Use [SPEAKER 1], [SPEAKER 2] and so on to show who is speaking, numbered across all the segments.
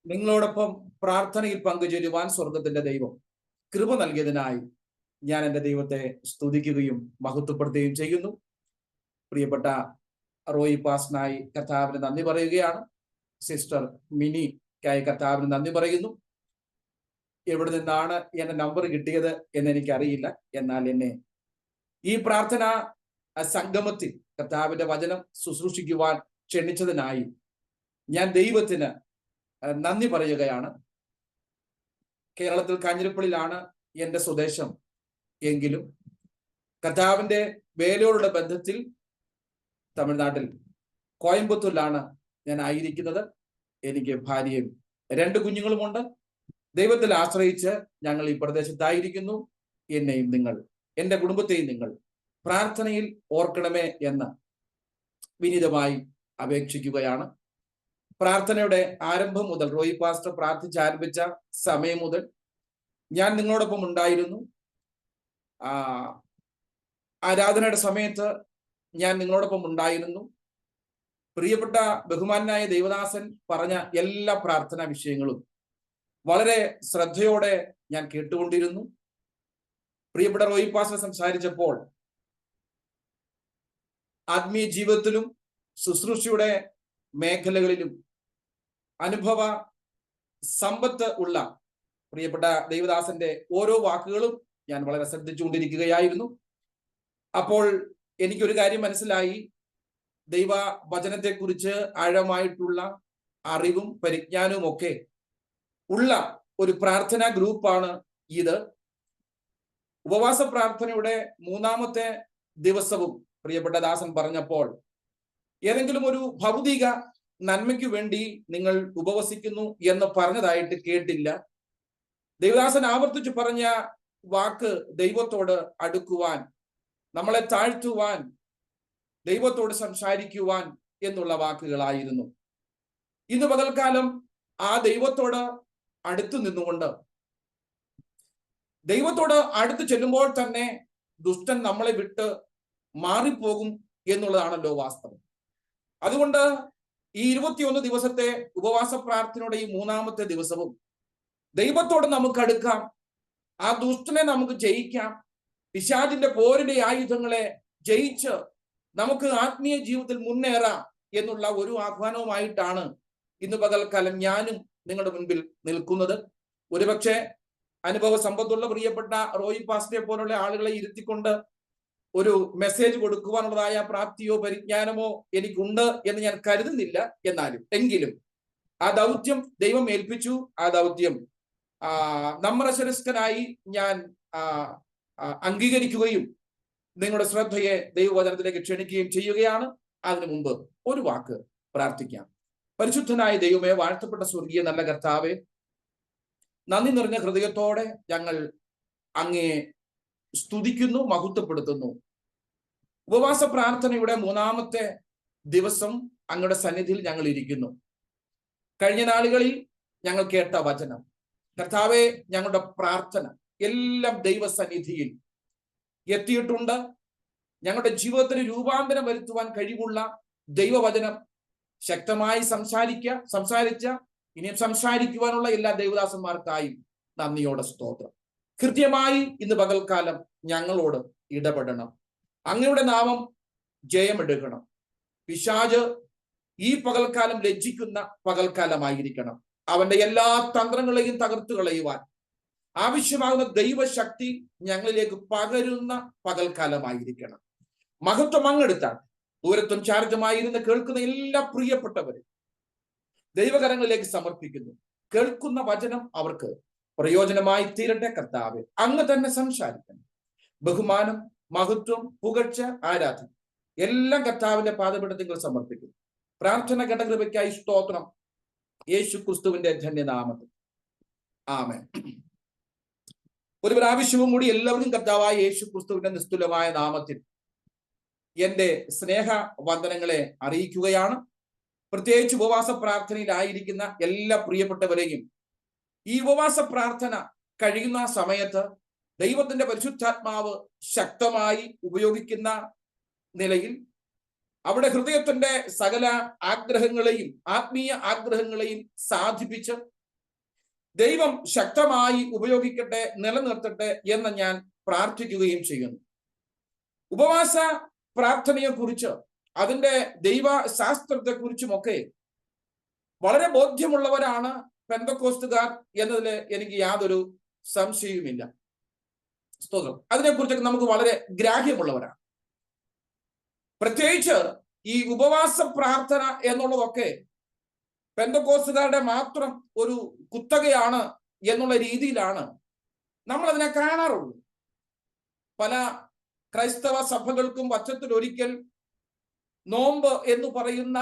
[SPEAKER 1] നിങ്ങളോടൊപ്പം പ്രാർത്ഥനയിൽ പങ്കുചേരുവാൻ സ്വർഗത്തിന്റെ ദൈവം കൃപ നൽകിയതിനായി ഞാൻ എൻ്റെ ദൈവത്തെ സ്തുതിക്കുകയും മഹത്വപ്പെടുത്തുകയും ചെയ്യുന്നു. പ്രിയപ്പെട്ട റോയി പാസ്റ്റിനായി കർത്താവിന് നന്ദി പറയുകയാണ്. സിസ്റ്റർ മിനിക്കായി കർത്താവിന് നന്ദി പറയുന്നു. എവിടെ നിന്നാണ് എന്റെ നമ്പർ കിട്ടിയത് എന്ന് എനിക്കറിയില്ല. എന്നാൽ എന്നെ ഈ പ്രാർത്ഥന സംഗമത്തിൽ കർത്താവിന്റെ വചനം ശുശ്രൂഷിക്കുവാൻ ക്ഷണിച്ചതിനായി ഞാൻ ദൈവത്തിന് നന്ദി പറയുകയാണ്. കേരളത്തിൽ കാഞ്ഞിരപ്പള്ളിയിലാണ് എൻ്റെ സ്വദേശം എങ്കിലും കർത്താവിന്റെ വേലയോടുള്ള ബന്ധത്തിൽ തമിഴ്നാട്ടിൽ കോയമ്പത്തൂരിലാണ് ഞാൻ ആയിരിക്കുന്നത്. എനിക്ക് ഭാര്യയും 2 കുഞ്ഞുങ്ങളുമുണ്ട്. ദൈവത്തിൽ ആശ്രയിച്ച് ഞങ്ങൾ ഈ പ്രദേശത്തായിരിക്കുന്നു. എന്നെയും നിങ്ങൾ, എൻ്റെ കുടുംബത്തെയും നിങ്ങൾ പ്രാർത്ഥനയിൽ ഓർക്കണമേ എന്ന് വിനീതമായി അപേക്ഷിക്കുകയാണ്. പ്രാർത്ഥനയുടെ ആരംഭം മുതൽ, റോയി പാസ്റ്റർ പ്രാർത്ഥിച്ച് ആരംഭിച്ച സമയം മുതൽ ഞാൻ നിങ്ങളോടൊപ്പം ഉണ്ടായിരുന്നു. ആരാധനയുടെ സമയത്ത് ഞാൻ നിങ്ങളോടൊപ്പം ഉണ്ടായിരുന്നു. പ്രിയപ്പെട്ട ബഹുമാനായ ദേവദാസൻ പറഞ്ഞ എല്ലാ പ്രാർത്ഥനാ വിഷയങ്ങളും വളരെ ശ്രദ്ധയോടെ ഞാൻ കേട്ടുകൊണ്ടിരുന്നു. പ്രിയപ്പെട്ട റോയി പാസ്റ്റർ സംസാരിച്ചപ്പോൾ ആത്മീയ ജീവിതത്തിലും ശുശ്രൂഷയുടെ മേഖലകളിലും അനുഭവ സമ്പത്ത് ഉള്ള പ്രിയപ്പെട്ട ദേവദാസന്റെ ഓരോ വാക്കുകളും ഞാൻ വളരെ ശ്രദ്ധിച്ചുകൊണ്ടിരിക്കുകയായിരുന്നു. അപ്പോൾ എനിക്കൊരു കാര്യം മനസ്സിലായി. ദൈവ വചനത്തെക്കുറിച്ച് ആഴമായിട്ടുള്ള അറിവും പരിജ്ഞാനവും ഒക്കെ ഉള്ള ഒരു പ്രാർത്ഥനാ ഗ്രൂപ്പാണ് ഇത്. ഉപവാസ പ്രാർത്ഥനയുടെ 3-ാമത്തെ ദിവസവും പ്രിയപ്പെട്ട ദാസൻ പറഞ്ഞപ്പോൾ ഏതെങ്കിലും ഒരു ഭൗതിക നന്മയ്ക്ക് വേണ്ടി നിങ്ങൾ ഉപവസിക്കുന്നു എന്ന് പറഞ്ഞതായിട്ട് കേട്ടില്ല. ദേവദാസൻ ആവർത്തിച്ചു പറഞ്ഞ വാക്ക് ദൈവത്തോട് അടുക്കുവാൻ, നമ്മളെ താഴ്ത്തുവാൻ, ദൈവത്തോട് സംസാരിക്കുവാൻ എന്നുള്ള വാക്കുകളായിരുന്നു. ഇന്ന് പകൽക്കാലം ആ ദൈവത്തോട് അടുത്തു നിന്നുകൊണ്ട്, ദൈവത്തോട് അടുത്ത് ചെല്ലുമ്പോൾ തന്നെ ദുഷ്ടൻ നമ്മളെ വിട്ട് മാറിപ്പോകും എന്നുള്ളതാണല്ലോ വാസ്തവം. അതുകൊണ്ട് ഈ 21 ദിവസത്തെ ഉപവാസ പ്രാർത്ഥനയുടെ ഈ 3-ാമത്തെ ദിവസവും ദൈവത്തോട് നമുക്ക് അടുക്കാം, ആ ദുഷ്ടനെ നമുക്ക് ജയിക്കാം, പിശാചിന്റെ പോരിന്റെ ആയുധങ്ങളെ ജയിച്ച് നമുക്ക് ആത്മീയ ജീവിതത്തിൽ മുന്നേറാം എന്നുള്ള ഒരു ആഹ്വാനവുമായിട്ടാണ് ഇന്ന് പകൽക്കാലം ഞാനും നിങ്ങളുടെ മുൻപിൽ നിൽക്കുന്നത്. ഒരുപക്ഷെ അനുഭവ സമ്പത്തുള്ള പ്രിയപ്പെട്ട റോയി പാസ്റ്ററെ പോലുള്ള ആളുകളെ ഇരുത്തിക്കൊണ്ട് ഒരു മെസ്സേജ് കൊടുക്കുവാനുള്ളതായ പ്രാപ്തിയോ പരിജ്ഞാനമോ എനിക്കുണ്ട് എന്ന് ഞാൻ കരുതുന്നില്ല. എങ്കിലും ആ ദൗത്യം ദൈവം ഏൽപ്പിച്ചു. ആ ദൗത്യം നമ്മറശരസ്കനായി ഞാൻ അംഗീകരിക്കുകയും നിങ്ങളുടെ ശ്രദ്ധയെ ദൈവവചനത്തിലേക്ക് ക്ഷണിക്കുകയും ചെയ്യുകയാണ്. അതിനു മുമ്പ് ഒരു വാക്ക് പ്രാർത്ഥിക്കാം. പരിശുദ്ധനായ ദൈവമേ, വാഴ്ത്തപ്പെട്ട സ്വർഗീയ നല്ല കർത്താവേ, നന്ദി നിറഞ്ഞ ഹൃദയത്തോടെ ഞങ്ങൾ അങ്ങയെ സ്തുതിക്കുന്നു, മഹത്വപ്പെടുത്തുന്നു. ഉപവാസ പ്രാർത്ഥനയുടെ 3-ാമത്തെ ദിവസം അങ്ങയുടെ സന്നിധിയിൽ ഞങ്ങൾ ഇരിക്കുന്നു. കഴിഞ്ഞ നാളുകളിൽ ഞങ്ങൾ കേട്ട വചനം കർത്താവെ, ഞങ്ങളുടെ പ്രാർത്ഥന എല്ലാം ദൈവസന്നിധിയിൽ എത്തിയിട്ടുണ്ട്. ഞങ്ങളുടെ ജീവിതത്തിന് രൂപാന്തരം വരുത്തുവാൻ കഴിവുള്ള ദൈവവചനം ശക്തമായി സംസാരിച്ച ഇനിയും സംസാരിക്കുവാനുള്ള എല്ലാ ദൈവദാസന്മാർക്കായും നന്ദിയോടെ സ്തോത്രം. കൃത്യമായി ഇന്ന് പകൽക്കാലം ഞങ്ങളോട് ഇടപെടണം. അങ്ങയുടെ നാമം ജയമെടുക്കണം. പിശാച് ഈ പകൽക്കാലം ലജ്ജിക്കുന്ന പകൽക്കാലമായിരിക്കണം. അവന്റെ എല്ലാ തന്ത്രങ്ങളെയും തകർത്തു കളയുവാൻ ആവശ്യമാകുന്ന ദൈവശക്തി ഞങ്ങളിലേക്ക് പകരുന്ന പകൽക്കാലമായിരിക്കണം. മഹത്വം അങ്ങെടുത്താൽ ദൂരത്തും ചാർജമായിരുന്ന് കേൾക്കുന്ന എല്ലാ പ്രിയപ്പെട്ടവരും ദൈവകരങ്ങളിലേക്ക് സമർപ്പിക്കുന്നു. കേൾക്കുന്ന വചനം അവർക്ക് പ്രയോജനമായി തീരട്ടെ. കർത്താവെ, അങ്ങ് തന്നെ സംസാരിക്കണം. ബഹുമാനം, മഹത്വം, പുകഴ്ച, ആരാധന എല്ലാം കർത്താവിന്റെ പാദപീഠത്തിൽ സമർപ്പിക്കുന്നു. പ്രാർത്ഥന ഘടകൃപയ്ക്കായി സ്തോത്രം, യേശു ക്രിസ്തുവിന്റെ ധന്യനാമത്തിൽ, ആമേൻ. ഒരു പ്രാവശ്യവും കൂടി എല്ലാവർക്കും കർത്താവായ യേശു ക്രിസ്തുവിന്റെ നിസ്തുലമായ നാമത്തിൽ എന്റെ സ്നേഹ വന്ദനങ്ങളെ അറിയിക്കുകയാണ്. പ്രത്യേകിച്ച് ഉപവാസ പ്രാർത്ഥനയിലായിരിക്കുന്ന എല്ലാ പ്രിയപ്പെട്ടവരെയും ഈ ഉപവാസ പ്രാർത്ഥന കഴിയുന്ന സമയത്ത് ദൈവത്തിന്റെ പരിശുദ്ധാത്മാവ് ശക്തമായി ഉപയോഗിക്കുന്ന നിലയിൽ അവിടെ ഹൃദയത്തിന്റെ സകല ആഗ്രഹങ്ങളെയും ആത്മീയ ആഗ്രഹങ്ങളെയും സാധിപ്പിച്ച് ദൈവം ശക്തമായി ഉപയോഗിക്കട്ടെ, നിലനിർത്തട്ടെ എന്ന് ഞാൻ പ്രാർത്ഥിക്കുകയും ചെയ്യുന്നു. ഉപവാസ പ്രാർത്ഥനയെ കുറിച്ച്, അതിന്റെ ദൈവശാസ്ത്രത്തെക്കുറിച്ചുമൊക്കെ വളരെ ബോധ്യമുള്ളവരാണ് പെന്തക്കോസ്തുകാർ എന്നതിൽ എനിക്ക് യാതൊരു സംശയവുമില്ല. സ്തോത്രം. അതിനെക്കുറിച്ചൊക്കെ നമുക്ക് വളരെ ഗ്രാഹ്യമുള്ളവരാണ്. പ്രത്യേകിച്ച് ഈ ഉപവാസ പ്രാർത്ഥന എന്നുള്ളതൊക്കെ പെന്തക്കോസ്തുകാരുടെ മാത്രം ഒരു കുത്തകയാണ് എന്നുള്ള രീതിയിലാണ് നമ്മൾ അതിനെ കാണാറുള്ളൂ. പല ക്രൈസ്തവ സഭകൾക്കും വർഷത്തിലൊരിക്കൽ നോമ്പ് എന്ന് പറയുന്ന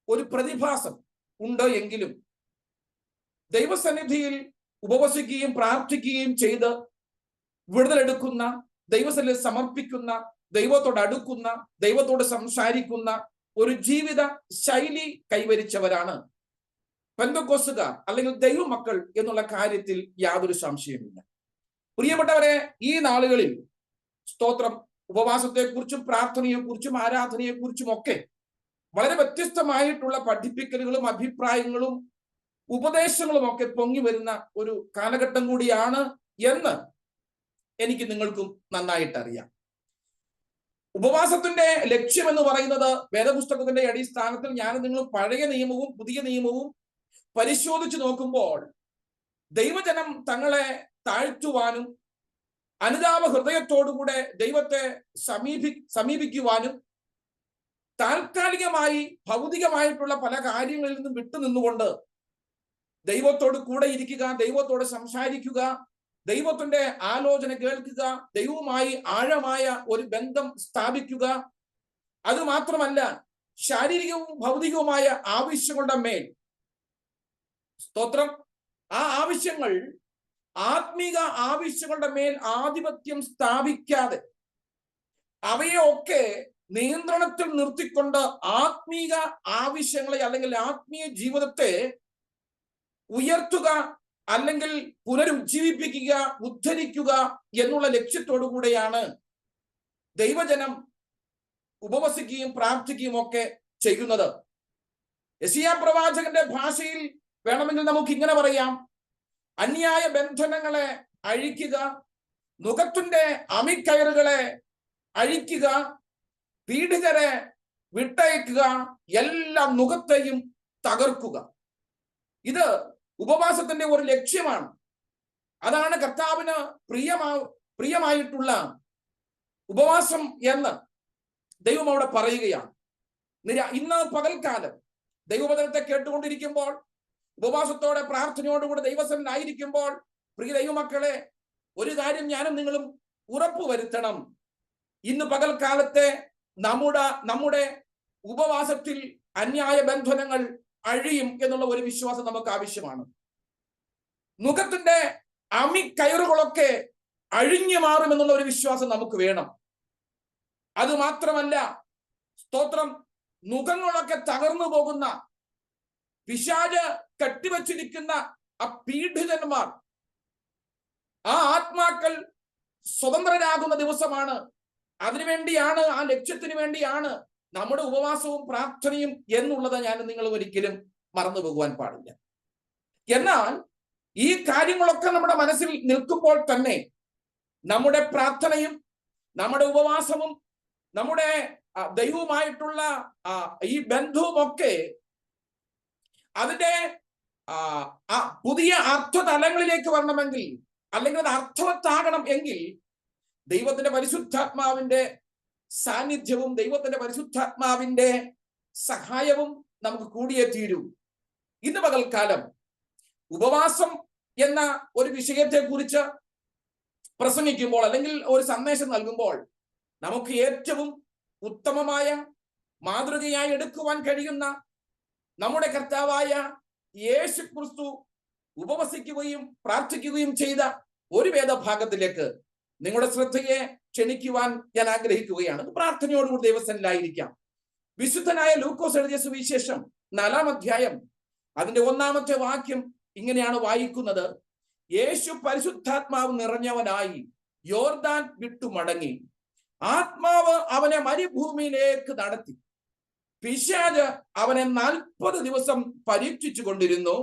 [SPEAKER 1] ഒരു പ്രതിഭാസം ഉണ്ട് എങ്കിലും ദൈവസന്നിധിയിൽ ഉപവസിക്കുകയും പ്രാർത്ഥിക്കുകയും ചെയ്ത് വിടുതലെടുക്കുന്ന, ദൈവസന്നിധിയിൽ സമർപ്പിക്കുന്ന, ദൈവത്തോട് അടുക്കുന്ന, ദൈവത്തോട് സംസാരിക്കുന്ന ഒരു ജീവിത ശൈലി കൈവരിച്ചവരാണ് പെന്തക്കോസ്തുകാർ അല്ലെങ്കിൽ ദൈവമക്കൾ എന്നുള്ള കാര്യത്തിൽ യാതൊരു സംശയമില്ല. പ്രിയപ്പെട്ടവരെ, ഈ നാളുകളിൽ സ്തോത്രം, ഉപവാസത്തെക്കുറിച്ചും പ്രാർത്ഥനയെക്കുറിച്ചും ആരാധനയെക്കുറിച്ചും ഒക്കെ വളരെ വ്യത്യസ്തമായിട്ടുള്ള പഠിപ്പിക്കലുകളും അഭിപ്രായങ്ങളും ഉപദേശങ്ങളും ഒക്കെ പൊങ്ങി വരുന്ന ഒരു കാലഘട്ടം കൂടിയാണ് എന്ന് എനിക്ക് നിങ്ങൾക്കും നന്നായിട്ട് അറിയാം. ഉപവാസത്തിന്റെ ലക്ഷ്യം എന്ന് പറയുന്നത് വേദപുസ്തകത്തിന്റെ അടിസ്ഥാനത്തിൽ ഞാൻ നിങ്ങൾ പഴയ നിയമവും പുതിയ നിയമവും പരിശോധിച്ചു നോക്കുമ്പോൾ ദൈവജനം തങ്ങളെ താഴ്ത്തുവാനും അനുതാപ ഹൃദയത്തോടുകൂടെ ദൈവത്തെ സമീപിക്കുവാനും താൽക്കാലികമായി ഭൗതികമായിട്ടുള്ള പല കാര്യങ്ങളിൽ നിന്നും വിട്ടുനിന്നുകൊണ്ട് ദൈവത്തോട് കൂടെ ഇരിക്കുക, ദൈവത്തോട് സംസാരിക്കുക, ദൈവത്തിന്റെ ആലോചന കേൾക്കുക, ദൈവവുമായി ആഴമായ ഒരു ബന്ധം സ്ഥാപിക്കുക. അത് മാത്രമല്ല, ശാരീരികവും ഭൗതികവുമായ ആവശ്യങ്ങളുടെ മേൽ സ്തോത്രം, ആ ആവശ്യങ്ങൾ ആത്മീക ആവശ്യങ്ങളുടെ മേൽ ആധിപത്യം സ്ഥാപിക്കാതെ അവയെ ഒക്കെ നിയന്ത്രണത്തിൽ നിർത്തിക്കൊണ്ട് ആത്മീക ആവശ്യങ്ങളെ അല്ലെങ്കിൽ ആത്മീയ ജീവിതത്തെ ഉയർത്തുക അല്ലെങ്കിൽ പുനരുജ്ജീവിപ്പിക്കുക, ഉദ്ധരിക്കുക എന്നുള്ള ലക്ഷ്യത്തോടു കൂടെയാണ് ദൈവജനം ഉപവസിക്കുകയും പ്രാർത്ഥിക്കുകയും ഒക്കെ ചെയ്യുന്നത്. യെശയ്യാ പ്രവാചകന്റെ ഭാഷയിൽ വേണമെങ്കിൽ നമുക്ക് ഇങ്ങനെ പറയാം: അന്യായ ബന്ധനങ്ങളെ അഴിക്കുക, നുകത്തിന്റെ അമിക്കയറുകളെ അഴിക്കുക, പീഡിതരെ വിട്ടയക്കുക, എല്ലാ നുകത്തെയും തകർക്കുക. ഇത് ഉപവാസത്തിന്റെ ഒരു ലക്ഷ്യമാണ്. അതാണ് കർത്താവിന് പ്രിയമായിട്ടുള്ള ഉപവാസം എന്ന് ദൈവം അവിടെ പറയുകയാണ്. ഇന്ന് പകൽക്കാലം ദൈവവചനത്തെ കേട്ടുകൊണ്ടിരിക്കുമ്പോൾ, ഉപവാസത്തോടെ പ്രാർത്ഥനയോടുകൂടെ ദൈവസന്നിധിയിലായിരിക്കുമ്പോൾ, പ്രിയ ദൈവമക്കളെ, ഒരു കാര്യം ഞാനും നിങ്ങളും ഉറപ്പുവരുത്തണം. ഇന്ന് പകൽക്കാലത്തെ നമ്മുടെ ഉപവാസത്തിൽ അന്യായ ബന്ധനങ്ങൾ അഴിയും എന്നുള്ള ഒരു വിശ്വാസം നമുക്ക് ആവശ്യമാണ്. നുകത്തിന്റെ അമിക്കയറുകളൊക്കെ അഴിഞ്ഞു മാറും എന്നുള്ള ഒരു വിശ്വാസം നമുക്ക് വേണം. അത് മാത്രമല്ല, സ്തോത്രം, നുകങ്ങളൊക്കെ തകർന്നു പോകുന്ന, പിശാച് കെട്ടിവച്ചിരിക്കുന്ന ആ പീഡിതന്മാർ, ആ ആത്മാക്കൾ സ്വതന്ത്രരാകുന്ന ദിവസമാണ്. അതിനുവേണ്ടിയാണ്, ആ ലക്ഷ്യത്തിന് വേണ്ടിയാണ് നമ്മുടെ ഉപവാസവും പ്രാർത്ഥനയും എന്നുള്ളത് ഞാൻ നിങ്ങൾ ഒരിക്കലും മറന്നു പോകുവാൻ പാടില്ല. എന്നാൽ ഈ കാര്യങ്ങളൊക്കെ നമ്മുടെ മനസ്സിൽ നിൽക്കുമ്പോൾ തന്നെ നമ്മുടെ പ്രാർത്ഥനയും നമ്മുടെ ഉപവാസവും നമ്മുടെ ദൈവവുമായിട്ടുള്ള ഈ ബന്ധവുമൊക്കെ അതിന്റെ പുതിയ അർത്ഥതലങ്ങളിലേക്ക് വരണമെങ്കിൽ, അല്ലെങ്കിൽ അത് അർത്ഥവത്താകണം എങ്കിൽ, ദൈവത്തിന്റെ പരിശുദ്ധാത്മാവിന്റെ സാന്നിധ്യവും ദൈവത്തിന്റെ പരിശുദ്ധാത്മാവിന്റെ സഹായവും നമുക്ക് കൂടിയേ തീരൂ. ഇന്ന് പകൽക്കാലം ഉപവാസം എന്ന ഒരു വിഷയത്തെ കുറിച്ച് പ്രസംഗിക്കുമ്പോൾ അല്ലെങ്കിൽ ഒരു സന്ദേശം നൽകുമ്പോൾ നമുക്ക് ഏറ്റവും ഉത്തമമായ മാതൃകയായി എടുക്കുവാൻ കഴിയുന്ന നമ്മുടെ കർത്താവായ യേശു ക്രിസ്തു ഉപവസിക്കുകയും പ്രാർത്ഥിക്കുകയും ചെയ്ത ഒരു വേദഭാഗത്തിലേക്ക് നിങ്ങളുടെ ശ്രദ്ധയെ ക്ഷണിക്കുവാൻ ഞാൻ ആഗ്രഹിക്കുകയാണ്. പ്രാർത്ഥനയോടുകൂടി ദൈവസന്നിധിയിലായിരിക്കാം. വിശുദ്ധനായ ലൂക്കോസ് എഴുതിയ സുവിശേഷം 4-ാം അധ്യായം അതിന്റെ 1-ാമത്തെ വാക്യം ഇങ്ങനെയാണ് വായിക്കുന്നത്: യേശു പരിശുദ്ധാത്മാവ് നിറഞ്ഞവനായി യോർദാൻ വിട്ടു മടങ്ങി ആത്മാവ് അവനെ മരുഭൂമിയിലേക്ക് നടത്തി. പിശാച് അവനെ 40 ദിവസം പരീക്ഷിച്ചു കൊണ്ടിരുന്നു.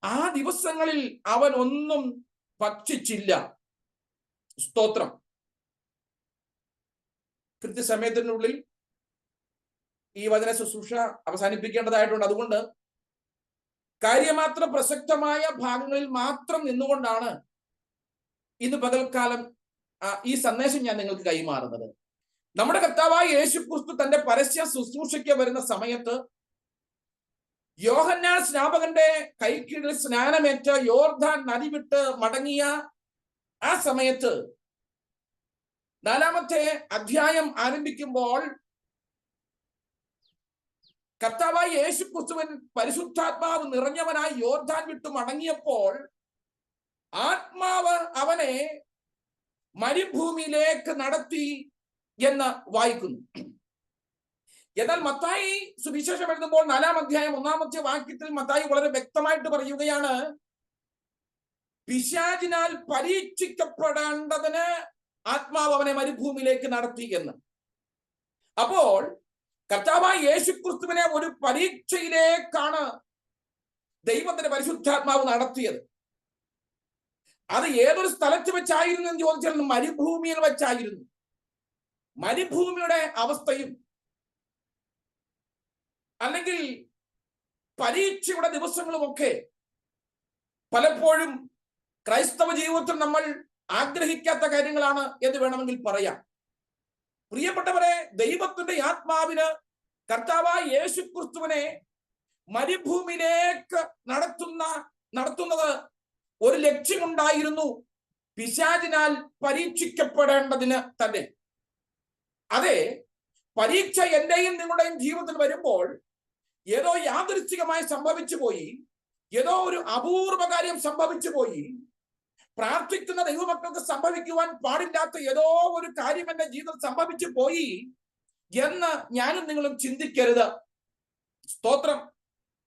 [SPEAKER 1] ആ ദിവസങ്ങളിൽ അവൻ ഒന്നും ഭക്ഷിച്ചില്ല. സ്തോത്രം. കൃത്യസമയത്തിനുള്ളിൽ ഈ വചന ശുശ്രൂഷ അവസാനിപ്പിക്കേണ്ടതായിട്ടുണ്ട്. അതുകൊണ്ട് കാര്യമാത്രം പ്രസക്തമായ ഭാഗങ്ങളിൽ മാത്രം നിന്നുകൊണ്ടാണ് ഇന്ന് പകൽക്കാലം ഈ സന്ദേശം ഞാൻ നിങ്ങൾക്ക് കൈമാറുന്നത്. നമ്മുടെ കർത്താവായ യേശുക്രിസ്തു തന്റെ പരസ്യ ശുശ്രൂഷയ്ക്ക് വരുന്ന സമയത്ത് യോഹന്നാൻ സ്നാപകന്റെ കൈക്കീഴിൽ സ്നാനമേറ്റ് യോർദാൻ നദി വിട്ട് മടങ്ങിയ ആ സമയത്ത് 4-ാമത്തെ അധ്യായം ആരംഭിക്കുമ്പോൾ കർത്താവായ യേശുക്രിസ്തുവിൻ പരിശുദ്ധാത്മാവ് നിറഞ്ഞവനായി യോർദാൻ വിട്ട് മടങ്ങിയപ്പോൾ ആത്മാവ് അവനെ മരുഭൂമിയിലേക്ക് നടത്തി എന്ന് വായിക്കുന്നു. എന്നാൽ മത്തായി സുവിശേഷം എഴുതുമ്പോൾ 4-ാം അധ്യായം 1-ാമത്തെ വാക്യത്തിൽ മത്തായി വളരെ വ്യക്തമായിട്ട് പറയുകയാണ്, പിശാചിനാൽ പരീക്ഷിക്കപ്പെടേണ്ടതിന് ആത്മാവ് അവനെ മരുഭൂമിയിലേക്ക് നടത്തി എന്ന്. അപ്പോൾ കർത്താവായ യേശുക്രിസ്തുവിനെ ഒരു പരീക്ഷയിലേക്കാണ് ദൈവത്തിന്റെ പരിശുദ്ധാത്മാവ് നടത്തിയത്. അത് ഏതൊരു സ്ഥലത്ത് വെച്ചായിരുന്നു എന്ന് ചോദിച്ചാൽ മരുഭൂമിയിൽ വെച്ചായിരുന്നു. മരുഭൂമിയുടെ അവസ്ഥയും അല്ലെങ്കിൽ പരീക്ഷയുടെ ദിവസങ്ങളുമൊക്കെ പലപ്പോഴും ക്രൈസ്തവ ജീവിതത്തിൽ നമ്മൾ ആഗ്രഹിക്കാത്ത കാര്യങ്ങളാണ് എന്ന് വേണമെങ്കിൽ പറയാം. പ്രിയപ്പെട്ടവരെ, ദൈവത്തിന്റെ ആത്മാവിന് കർത്താവായ യേശുക്രിസ്തുവിനെ മരുഭൂമിയിലേക്ക് നടത്തുന്നത് ഒരു ലക്ഷ്യമുണ്ടായിരുന്നു, പിശാചിനാൽ പരീക്ഷിക്കപ്പെടേണ്ടതിന് തന്നെ. അതെ, പരീക്ഷ എന്റെയും നിങ്ങളുടെയും ജീവിതത്തിൽ വരുമ്പോൾ ഏതോ യാദൃച്ഛികമായി സംഭവിച്ചു പോയി, ഏതോ ഒരു അപൂർവ കാര്യം സംഭവിച്ചു പോയി, പ്രാർത്ഥിക്കുന്ന ദൈവമക്കൾക്ക് സംഭവിക്കുവാൻ പാടില്ലാത്ത ഏതോ ഒരു കാര്യം എന്റെ ജീവിതത്തിൽ സംഭവിച്ചു പോയി എന്ന് ഞാനും നിങ്ങളും ചിന്തിക്കരുത്. സ്തോത്രം.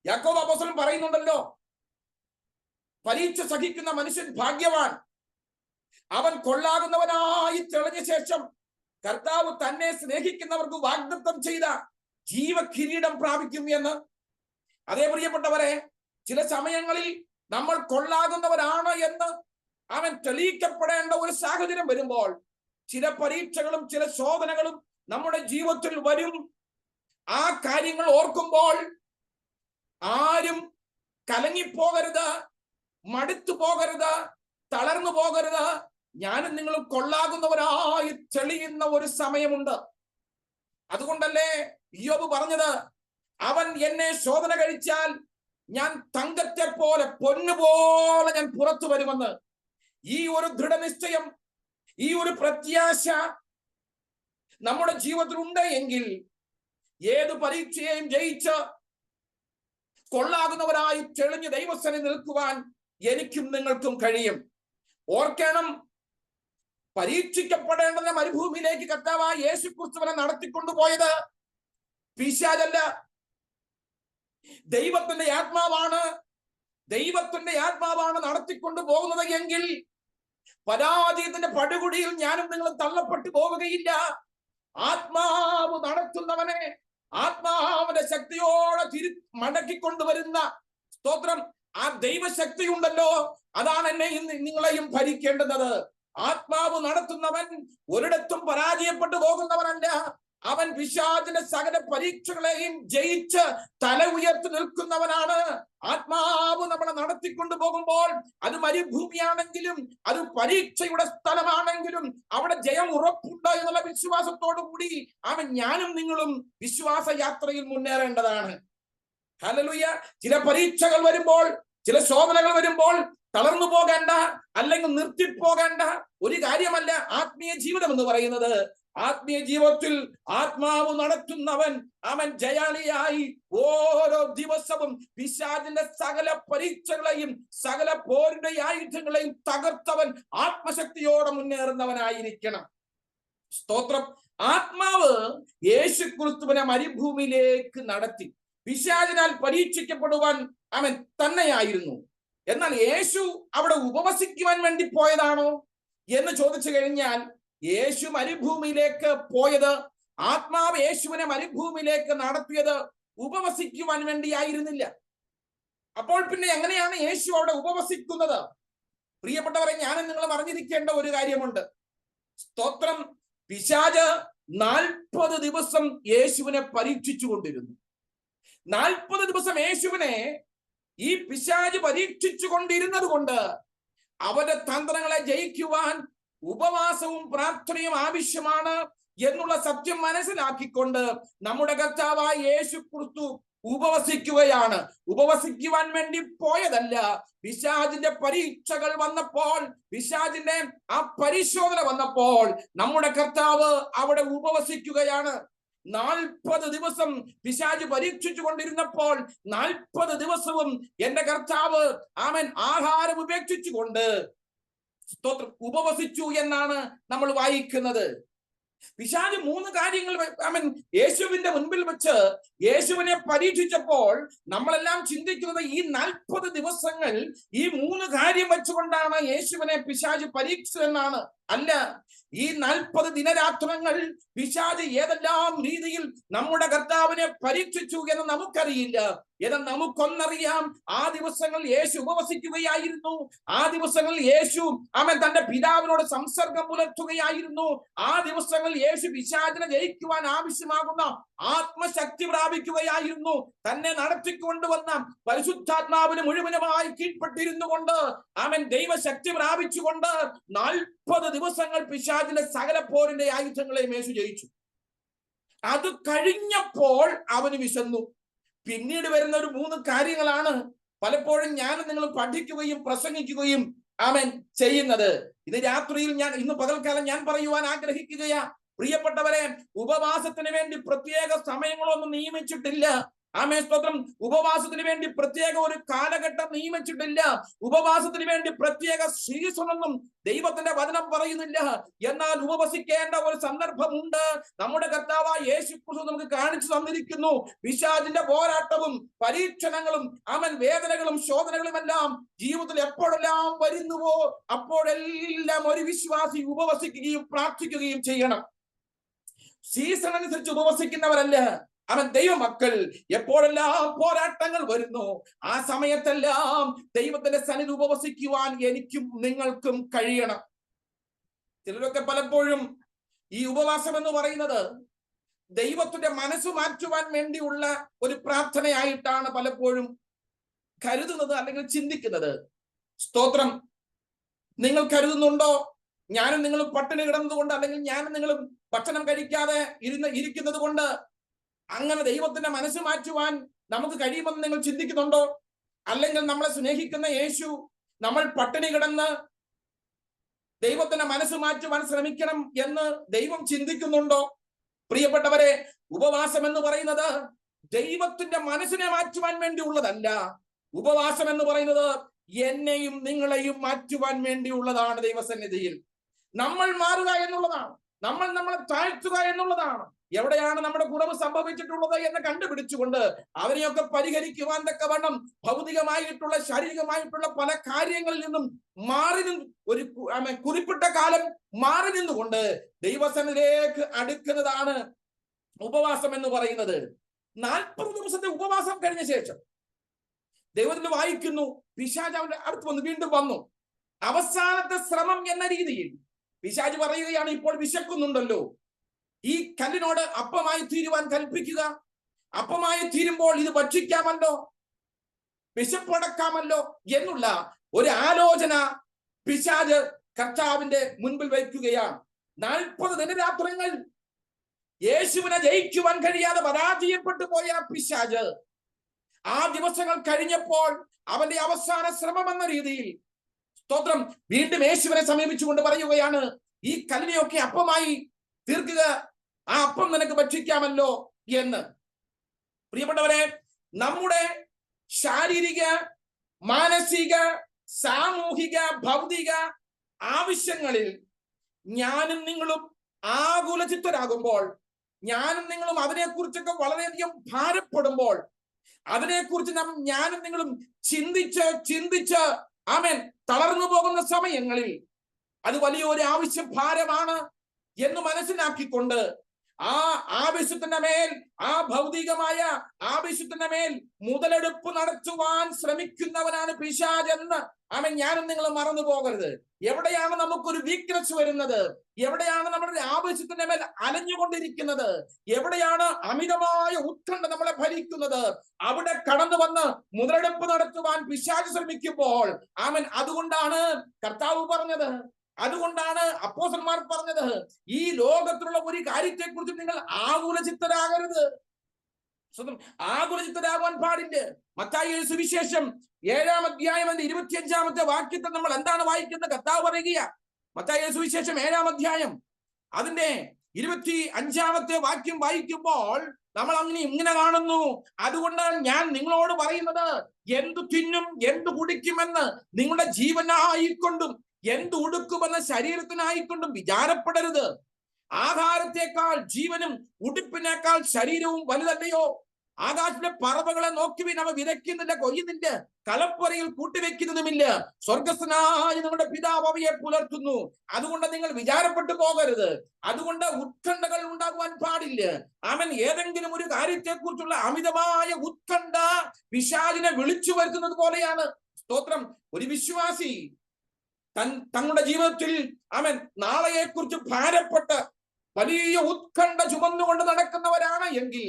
[SPEAKER 1] യാക്കോബ് അപ്പോസ്തലൻ പറയുന്നുണ്ടല്ലോ, പരീക്ഷ സഹിക്കുന്ന മനുഷ്യൻ ഭാഗ്യവാൻ, അവൻ കൊള്ളാകുന്നവനായി തെളിഞ്ഞ ശേഷം കർത്താവ് തന്നെ സ്നേഹിക്കുന്നവർക്ക് വാഗ്ദത്തം ചെയ്ത ജീവകിരീടം പ്രാപിക്കും എന്ന്. അതേ പ്രിയപ്പെട്ടവരെ, ചില സമയങ്ങളിൽ നമ്മൾ കൊള്ളാകുന്നവരാണ് എന്ന് അവൻ തെളിയിക്കപ്പെടേണ്ട ഒരു സാഹചര്യം വരുമ്പോൾ ചില പരീക്ഷകളും ചില ശോധനകളും നമ്മുടെ ജീവിതത്തിൽ വരും. ആ കാര്യങ്ങൾ ഓർക്കുമ്പോൾ ആരും കലങ്ങിപ്പോകരുത്, മടുത്തു പോകരുത്, തളർന്നു പോകരുത്. ഞാനും നിങ്ങളും കൊള്ളാകുന്നവരായി തെളിയുന്ന ഒരു സമയമുണ്ട്. അതുകൊണ്ടല്ലേ യോബ് പറഞ്ഞത്, അവൻ എന്നെ ശോധന കഴിച്ചാൽ ഞാൻ തങ്കത്തെ പോലെ പൊന്നുപോലെ ഞാൻ പുറത്തു വരുമെന്ന്. ഈ ഒരു ദൃഢനിശ്ചയം, ഈ ഒരു പ്രത്യാശ നമ്മുടെ ജീവിതത്തിൽ ഉണ്ട് എങ്കിൽ ഏത് പരീക്ഷയെയും ജയിച്ച് കൊള്ളാകുന്നവരായി തെളിഞ്ഞ് ദൈവസന്നിധിയിൽ നിൽക്കുവാൻ എനിക്കും നിങ്ങൾക്കും കഴിയും. ഓർക്കണം, പരീക്ഷിക്കപ്പെടേണ്ടതിന് മരുഭൂമിയിലേക്ക് കർത്താവായ യേശുക്രിസ്തുവിനെ നടത്തിക്കൊണ്ടുപോയത് പിശാചല്ല, ദൈവത്തിന്റെ ആത്മാവാണ്. ദൈവത്തിന്റെ ആത്മാവാണ് നടത്തിക്കൊണ്ടു പോകുന്നത് എങ്കിൽ പരാജയത്തിന്റെ പടുകുടിയിൽ ഞാനും നിങ്ങളും തള്ളപ്പെട്ടു പോവുകയില്ല. ആത്മാവ് നടത്തുന്നവനെ ആത്മാവിന്റെ ശക്തിയോടെ മടക്കിക്കൊണ്ടുവരുന്ന, സ്തോത്രം, ആ ദൈവശക്തി ഉണ്ടല്ലോ, അതാണ് എന്നെ നിങ്ങളെയും ഭരിക്കേണ്ടുന്നത്. ആത്മാവ് നടത്തുന്നവൻ ഒരിടത്തും പരാജയപ്പെട്ടു പോകുന്നവനല്ല. അവൻ പിശാചിന്റെ സകല പരീക്ഷകളെയും ജയിച്ച് തല ഉയർത്തി നിൽക്കുന്നവനാണ്. ആത്മാവ് നമ്മളെ നടത്തിക്കൊണ്ടു പോകുമ്പോൾ അത് മരുഭൂമിയാണെങ്കിലും അത് പരീക്ഷയുടെ സ്ഥലമാണെങ്കിലും അവിടെ ജയം ഉറപ്പുണ്ട് എന്നുള്ള വിശ്വാസത്തോടു കൂടി അവൻ ഞാനും നിങ്ങളും വിശ്വാസ യാത്രയിൽ മുന്നേറേണ്ടതാണ്. ഹല്ലേലൂയ. ചില പരീക്ഷകൾ വരുമ്പോൾ, ചില ശോധനകൾ വരുമ്പോൾ തളർന്നു പോകേണ്ട, അല്ലെങ്കിൽ നിർത്തിപ്പോകേണ്ട ഒരു കാര്യമല്ല ആത്മീയ ജീവിതം എന്ന് പറയുന്നത്. ആത്മീയ ജീവിതത്തിൽ ആത്മാവ് നടത്തുന്നവൻ അവൻ ജയാളിയായി ഓരോ ദിവസവും പിശാചിന്റെ സകല പരീക്ഷകളെയും സകല പോരിന്റെ ആയുധങ്ങളെയും തകർത്തവൻ ആത്മശക്തിയോടെ മുന്നേറുന്നവനായിരിക്കണം. സ്തോത്രം. ആത്മാവ് യേശുക്രിസ്തുവിനെ മരുഭൂമിയിലേക്ക് നടത്തി. പിശാചിനാൽ പരീക്ഷിക്കപ്പെടുവാൻ അവൻ തന്നെയായിരുന്നു. എന്നാൽ യേശു അവിടെ ഉപവസിക്കുവാൻ വേണ്ടി പോയതാണോ എന്ന് ചോദിച്ചു കഴിഞ്ഞാൽ യേശു മരുഭൂമിയിലേക്ക് പോയത്, ആത്മാവ് യേശുവിനെ മരുഭൂമിയിലേക്ക് നടത്തിയത് ഉപവസിക്കുവാൻ വേണ്ടിയായിരുന്നില്ല. അപ്പോൾ പിന്നെ എങ്ങനെയാണ് യേശു അവിടെ ഉപവസിക്കുന്നത്? പ്രിയപ്പെട്ടവരെ, ഞാനും നിങ്ങളും അറിഞ്ഞിരിക്കേണ്ട ഒരു കാര്യമുണ്ട്. സ്തോത്രം. പിശാച് 40 ദിവസം യേശുവിനെ പരീക്ഷിച്ചു കൊണ്ടിരുന്നു. 40 ദിവസം യേശുവിനെ ഈ പിശാച് പരീക്ഷിച്ചു കൊണ്ടിരുന്നത് കൊണ്ട് അവന്റെ തന്ത്രങ്ങളെ ജയിക്കുവാൻ ഉപവാസവും പ്രാർത്ഥനയും ആവശ്യമാണ് എന്നുള്ള സത്യം മനസ്സിലാക്കിക്കൊണ്ട് നമ്മുടെ കർത്താവായ യേശു ക്രിസ്തു ഉപവസിക്കുകയാണ്. ഉപവസിക്കുവാൻ വേണ്ടി പോയതല്ല. പിശാചിന്റെ പരീക്ഷകൾ വന്നപ്പോൾ, പിശാചിന്റെ ആ പരിശോധന വന്നപ്പോൾ നമ്മുടെ കർത്താവ് അവിടെ ഉപവസിക്കുകയാണ്. 40 ദിവസം പിശാച് പരീക്ഷിച്ചു കൊണ്ടിരുന്നപ്പോൾ 40 ദിവസവും എന്റെ കർത്താവ് ആഹാരം ഉപേക്ഷിച്ചുകൊണ്ട് സ്തോത്രം ഉപവസിച്ചു എന്നാണ് നമ്മൾ വായിക്കുന്നത്. പിശാച് 3 കാര്യങ്ങൾ യേശുവിന്റെ മുൻപിൽ വെച്ച് യേശുവിനെ പരീക്ഷിച്ചപ്പോൾ നമ്മളെല്ലാം ചിന്തിക്കുന്നത് ഈ 40 ദിവസങ്ങൾ ഈ 3 കാര്യം വെച്ചുകൊണ്ടാണ് യേശുവിനെ പിശാച് പരീക്ഷിച്ചതെന്നാണ്. അല്ല, ഈ 40 ദിനരാത്രങ്ങൾ പിശാച് ഏതെല്ലാം രീതിയിൽ നമ്മുടെ കർത്താവിനെ പരീക്ഷിച്ചു എന്ന് നമുക്കറിയില്ല. എന്നാൽ നമുക്കൊന്നറിയാം, ആ ദിവസങ്ങൾ യേശു ഉപവസിക്കുകയായിരുന്നു. ആ ദിവസങ്ങളിൽ യേശു തന്റെ പിതാവിനോട് സംസർഗം പുലർത്തുകയായിരുന്നു. ആ ദിവസങ്ങളിൽ യേശു പിശാചിനെ ജയിക്കുവാൻ ആവശ്യമാകുന്ന ആത്മശക്തി പ്രാപിക്കുകയായിരുന്നു. തന്നെ നടത്തിക്കൊണ്ടുവന്ന പരിശുദ്ധാത്മാവിന് മുഴുവനുമായി കീഴ്പ്പെട്ടിരുന്നു കൊണ്ട് ദൈവശക്തി പ്രാപിച്ചുകൊണ്ട് 40 ദിവസങ്ങൾ പിശാചിന്റെ സകല പോരിന്റെ ആയുധങ്ങളെയും യേശു ജയിച്ചു. അത് കഴിഞ്ഞപ്പോൾ അവന് വിശന്നു. പിന്നീട് വരുന്ന ഒരു 3 കാര്യങ്ങളാണ് പലപ്പോഴും ഞാനും നിങ്ങൾ പഠിക്കുകയും പ്രസംഗിക്കുകയും ചെയ്യുന്നത്. ഇന്ന് പകൽക്കാലം ഞാൻ പറയുവാൻ ആഗ്രഹിക്കുകയാ. പ്രിയപ്പെട്ടവരെ, ഉപവാസത്തിന് വേണ്ടി പ്രത്യേക സമയങ്ങളൊന്നും നിയമിച്ചിട്ടില്ല. സ്തോത്രം. ഉപവാസത്തിന് വേണ്ടി പ്രത്യേക ഒരു കാലഘട്ടം നിയമിച്ചിട്ടില്ല. ഉപവാസത്തിന് വേണ്ടി പ്രത്യേക സീസണൊന്നും ദൈവത്തിന്റെ വചനം പറയുന്നില്ല. എന്നാൽ ഉപവസിക്കേണ്ട ഒരു സന്ദർഭമുണ്ട്. നമ്മുടെ കർത്താവായ യേശു ക്രിസ്തു നമുക്ക് കാണിച്ചു തന്നിരിക്കുന്നു. പിശാചിന്റെ പോരാട്ടവും പരീക്ഷണങ്ങളും വേദനകളും ശോധനകളും എല്ലാം ജീവിതത്തിൽ എപ്പോഴെല്ലാം വരുന്നുവോ അപ്പോഴെല്ലാം ഒരു വിശ്വാസി ഉപവസിക്കുകയും പ്രാർത്ഥിക്കുകയും ചെയ്യണം. സീസൺ അനുസരിച്ച് ഉപവസിക്കുന്നവരല്ല ദൈവമക്കൾ. എപ്പോഴെല്ലാം പോരാട്ടങ്ങൾ വരുന്നു ആ സമയത്തെല്ലാം ദൈവത്തിന്റെ സന്നിധി ഉപവസിക്കുവാൻ എനിക്കും നിങ്ങൾക്കും കഴിയണം. ചിലരൊക്കെ പലപ്പോഴും ഈ ഉപവാസം എന്ന് പറയുന്നത് ദൈവത്തിന്റെ മനസ്സ് മാറ്റുവാൻ വേണ്ടിയുള്ള ഒരു പ്രാർത്ഥനയായിട്ടാണ് പലപ്പോഴും കരുതുന്നത് അല്ലെങ്കിൽ ചിന്തിക്കുന്നത്. സ്തോത്രം. നിങ്ങൾ കരുതുന്നുണ്ടോ ഞാനും നിങ്ങളും പട്ടിണി കിടന്നതുകൊണ്ട് അല്ലെങ്കിൽ ഞാനും നിങ്ങളും ഭക്ഷണം കഴിക്കാതെ ഇരിക്കുന്നത് കൊണ്ട് അങ്ങനെ ദൈവത്തിന്റെ മനസ്സ് മാറ്റുവാൻ നമുക്ക് കഴിയുമെന്ന് നിങ്ങൾ ചിന്തിക്കുന്നുണ്ടോ? അല്ലെങ്കിൽ നമ്മളെ സ്നേഹിക്കുന്ന യേശു നമ്മൾ പട്ടിണി കിടന്ന് ദൈവത്തിന്റെ മനസ്സ് മാറ്റുവാൻ ശ്രമിക്കണം എന്ന് ദൈവം ചിന്തിക്കുന്നുണ്ടോ? പ്രിയപ്പെട്ടവരെ, ഉപവാസം എന്ന് പറയുന്നത് ദൈവത്തിന്റെ മനസ്സിനെ മാറ്റുവാൻ വേണ്ടിയുള്ളതല്ല. ഉപവാസം എന്ന് പറയുന്നത് എന്നെയും നിങ്ങളെയും മാറ്റുവാൻ വേണ്ടിയുള്ളതാണ്. ദൈവസന്നിധിയിൽ നമ്മൾ മാറുക എന്നുള്ളതാണ്. നമ്മളെ താഴ്ത്തുക എന്നുള്ളതാണ്. എവിടെയാണ് നമ്മുടെ കുറവ് സംഭവിച്ചിട്ടുള്ളത് എന്ന് കണ്ടുപിടിച്ചുകൊണ്ട് അവരെയൊക്കെ പരിഹരിക്കുവാൻ തക്കവണ്ണം ഭൗതികമായിട്ടുള്ള ശാരീരികമായിട്ടുള്ള പല കാര്യങ്ങളിൽ നിന്നും മാറി ഒരു കുറിപ്പിട്ട കാലം മാറി നിന്നുകൊണ്ട് ദൈവസന്നിധിയിലേക്ക് അടുക്കുന്നതാണ് ഉപവാസം എന്ന് പറയുന്നത്. 40 ദിവസത്തെ ഉപവാസം കഴിഞ്ഞ ശേഷം ദൈവത്തിൽ വായിക്കുന്നു, പിശാച് അവന്റെ അടുത്ത് വീണ്ടും വന്നു. അവസാനത്തെ ശ്രമം എന്ന രീതിയിൽ പിശാച് പറയുകയാണ്, ഇപ്പോൾ വിശക്കുന്നുണ്ടല്ലോ, ഈ കല്ലിനോട് അപ്പമായി തീരുവാൻ കൽപ്പിക്കുക. അപ്പമായി തീരുമ്പോൾ ഇത് ഭക്ഷിക്കാമല്ലോ, വിശപ്പടക്കാമല്ലോ എന്നുള്ള ഒരു ആലോചന പിശാച് കർത്താവിന്റെ മുൻപിൽ വയ്ക്കുകയാണ്. 40 ദിനരാത്രങ്ങൾ യേശുവിനെ ജയിക്കുവാൻ കഴിയാതെ പരാജയപ്പെട്ടു പോയ പിശാച് ആ ദിവസങ്ങൾ കഴിഞ്ഞപ്പോൾ അവന്റെ അവസാന ശ്രമം എന്ന രീതിയിൽ സ്തോത്രം വീണ്ടും യേശുവിനെ സമീപിച്ചുകൊണ്ട് പറയുകയാണ്, ഈ കല്ലിനെയൊക്കെ അപ്പമായി തീർക്കുക, ആ അപ്പം നിനക്ക് ഭക്ഷിക്കാമല്ലോ എന്ന്. പ്രിയപ്പെട്ടവരെ, നമ്മുടെ ശാരീരിക, മാനസിക, സാമൂഹിക, ഭൗതിക ആവശ്യങ്ങളിൽ ഞാനും നിങ്ങളും ആകുലചിത്തരാകുമ്പോൾ, ഞാനും നിങ്ങളും അതിനെക്കുറിച്ചൊക്കെ വളരെയധികം ഭാരപ്പെടുമ്പോൾ, അതിനെക്കുറിച്ച് ഞാനും നിങ്ങളും ചിന്തിച്ച് തളർന്നു പോകുന്ന സമയങ്ങളിൽ അത് വലിയൊരു ആവശ്യം ഭാരമാണ്. എന്ന് മനസ്സിലാക്കിക്കൊണ്ട് ആ ആവശ്യത്തിന്റെ മേൽ, ആ ഭൗതികമായ ആവശ്യത്തിന്റെ മേൽ മുതലെടുപ്പ് നടത്തുവാൻ ശ്രമിക്കുന്നവനാണ് പിശാചെന്ന് ഞാനും നിങ്ങൾ മറന്നു പോകരുത്. എവിടെയാണ് നമുക്കൊരു വീക്ക്നെസ് വരുന്നത്, എവിടെയാണ് നമ്മുടെ ആവശ്യത്തിന്റെ മേൽ അലഞ്ഞുകൊണ്ടിരിക്കുന്നത്, എവിടെയാണ് അമിതമായ ഉത്കണ്ഠ നമ്മളെ ഭരിക്കുന്നത്, അവിടെ കടന്നു വന്ന് മുതലെടുപ്പ് നടത്തുവാൻ പിശാച് ശ്രമിക്കുമ്പോൾ അതുകൊണ്ടാണ് കർത്താവ് പറഞ്ഞത്, അതുകൊണ്ടാണ് അപ്പോസ്തലന്മാർ പറഞ്ഞത്, ഈ ലോകത്തിലുള്ള ഒരു കാര്യത്തെക്കുറിച്ച് നിങ്ങൾ ആകുലചിത്തരാകരുത്, ആകുലചിത്തരാകാൻ പാടില്ല. മത്തായി സുവിശേഷം 7-ാം അധ്യായം 25-ാമത്തെ വാക്യത്തിൽ നമ്മൾ എന്താണ് വായിക്കുന്നത്? കർത്താവ് പറയുക, മത്തായി സുവിശേഷം 7-ാം അധ്യായം അതിന്റെ 25-ാമത്തെ വാക്യം വായിക്കുമ്പോൾ നമ്മൾ ഇങ്ങനെ കാണുന്നു, അതുകൊണ്ടാണ് ഞാൻ നിങ്ങളോട് പറയുന്നത്, എന്തു തിന്നും എന്തു കുടിക്കുമെന്ന് നിങ്ങളുടെ ജീവനായിക്കൊണ്ടും എന്ത് ഉടുക്കുമെന്ന ശരീരത്തിനായിക്കൊണ്ടും വിചാരപ്പെടരുത്. ആഹാരത്തെക്കാൾ ജീവനും ഉടുപ്പിനേക്കാൾ ശരീരവും വലുതല്ലയോ? ആകാശത്തിലെ പറവകളെ നോക്കുവിൻ, അവ വിതയ്ക്കുന്നില്ല, കൊയ്യുന്നില്ല, കളപ്പുരയിൽ കൂട്ടിവെക്കുന്നതുമില്ല, സ്വർഗസ്ഥനായ നിങ്ങളുടെ പിതാവ് അവയെ പുലർത്തുന്നു. അതുകൊണ്ട് നിങ്ങൾ വിചാരപ്പെട്ടു പോകരുത്, അതുകൊണ്ട് ഉത്കണ്ഠകൾ ഉണ്ടാകുവാൻ പാടില്ല. ഏതെങ്കിലും ഒരു കാര്യത്തെക്കുറിച്ചുള്ള അമിതമായ ഉത്കണ്ഠ പിശാചിനെ വിളിച്ചു വരുത്തുന്നത് പോലെയാണ്. സ്തോത്രം. ഒരു വിശ്വാസി തങ്ങളുടെ ജീവിതത്തിൽ നാളെയെക്കുറിച്ച് ഭാരപ്പെട്ട് വലിയ ഉത്കണ്ഠ ചുമന്നുകൊണ്ട് നടക്കുന്നവരാണ് എങ്കിൽ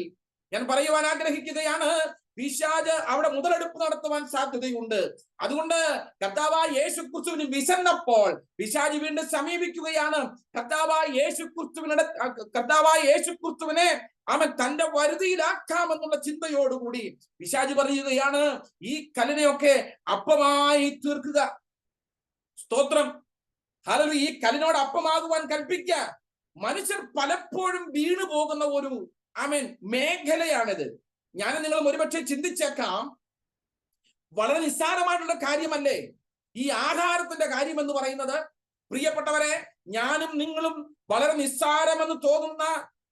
[SPEAKER 1] ഞാൻ പറയുവാൻ ആഗ്രഹിക്കുകയാണ്, പിശാച് അവിടെ മുതലെടുപ്പ് നടത്തുവാൻ സാധ്യതയുണ്ട്. അതുകൊണ്ട് കർത്താവായ യേശുക്രിസ്തുവിന് വിശന്നപ്പോൾ പിശാച് വീണ്ടും സമീപിക്കുകയാണ്. കർത്താവായ യേശുക്രിസ്തുവിനെ തന്റെ വരുതിയിലാക്കാമെന്നുള്ള ചിന്തയോടുകൂടി പിശാച് പറയുകയാണ്, ഈ കല്ലിനെയൊക്കെ അപ്പമായി തീർക്കുക. സ്തോത്രം. ഹല്ലേലൂയ. ഈ കല്ലിനോട് അപ്പമാകുവാൻ കൽപ്പിക്ക. മനുഷ്യർ പലപ്പോഴും വീണു പോകുന്ന ഒരു മേഖലയാണിത്. ഞാൻ നിങ്ങളും ഒരുപക്ഷെ ചിന്തിച്ചേക്കാം, വളരെ നിസ്സാരമായിട്ടുള്ള കാര്യമല്ലേ ഈ ആഹാരത്തിന്റെ കാര്യം എന്ന് പറയുന്നത്? പ്രിയപ്പെട്ടവരെ, ഞാനും നിങ്ങളും വളരെ നിസ്സാരമെന്ന് തോന്നുന്ന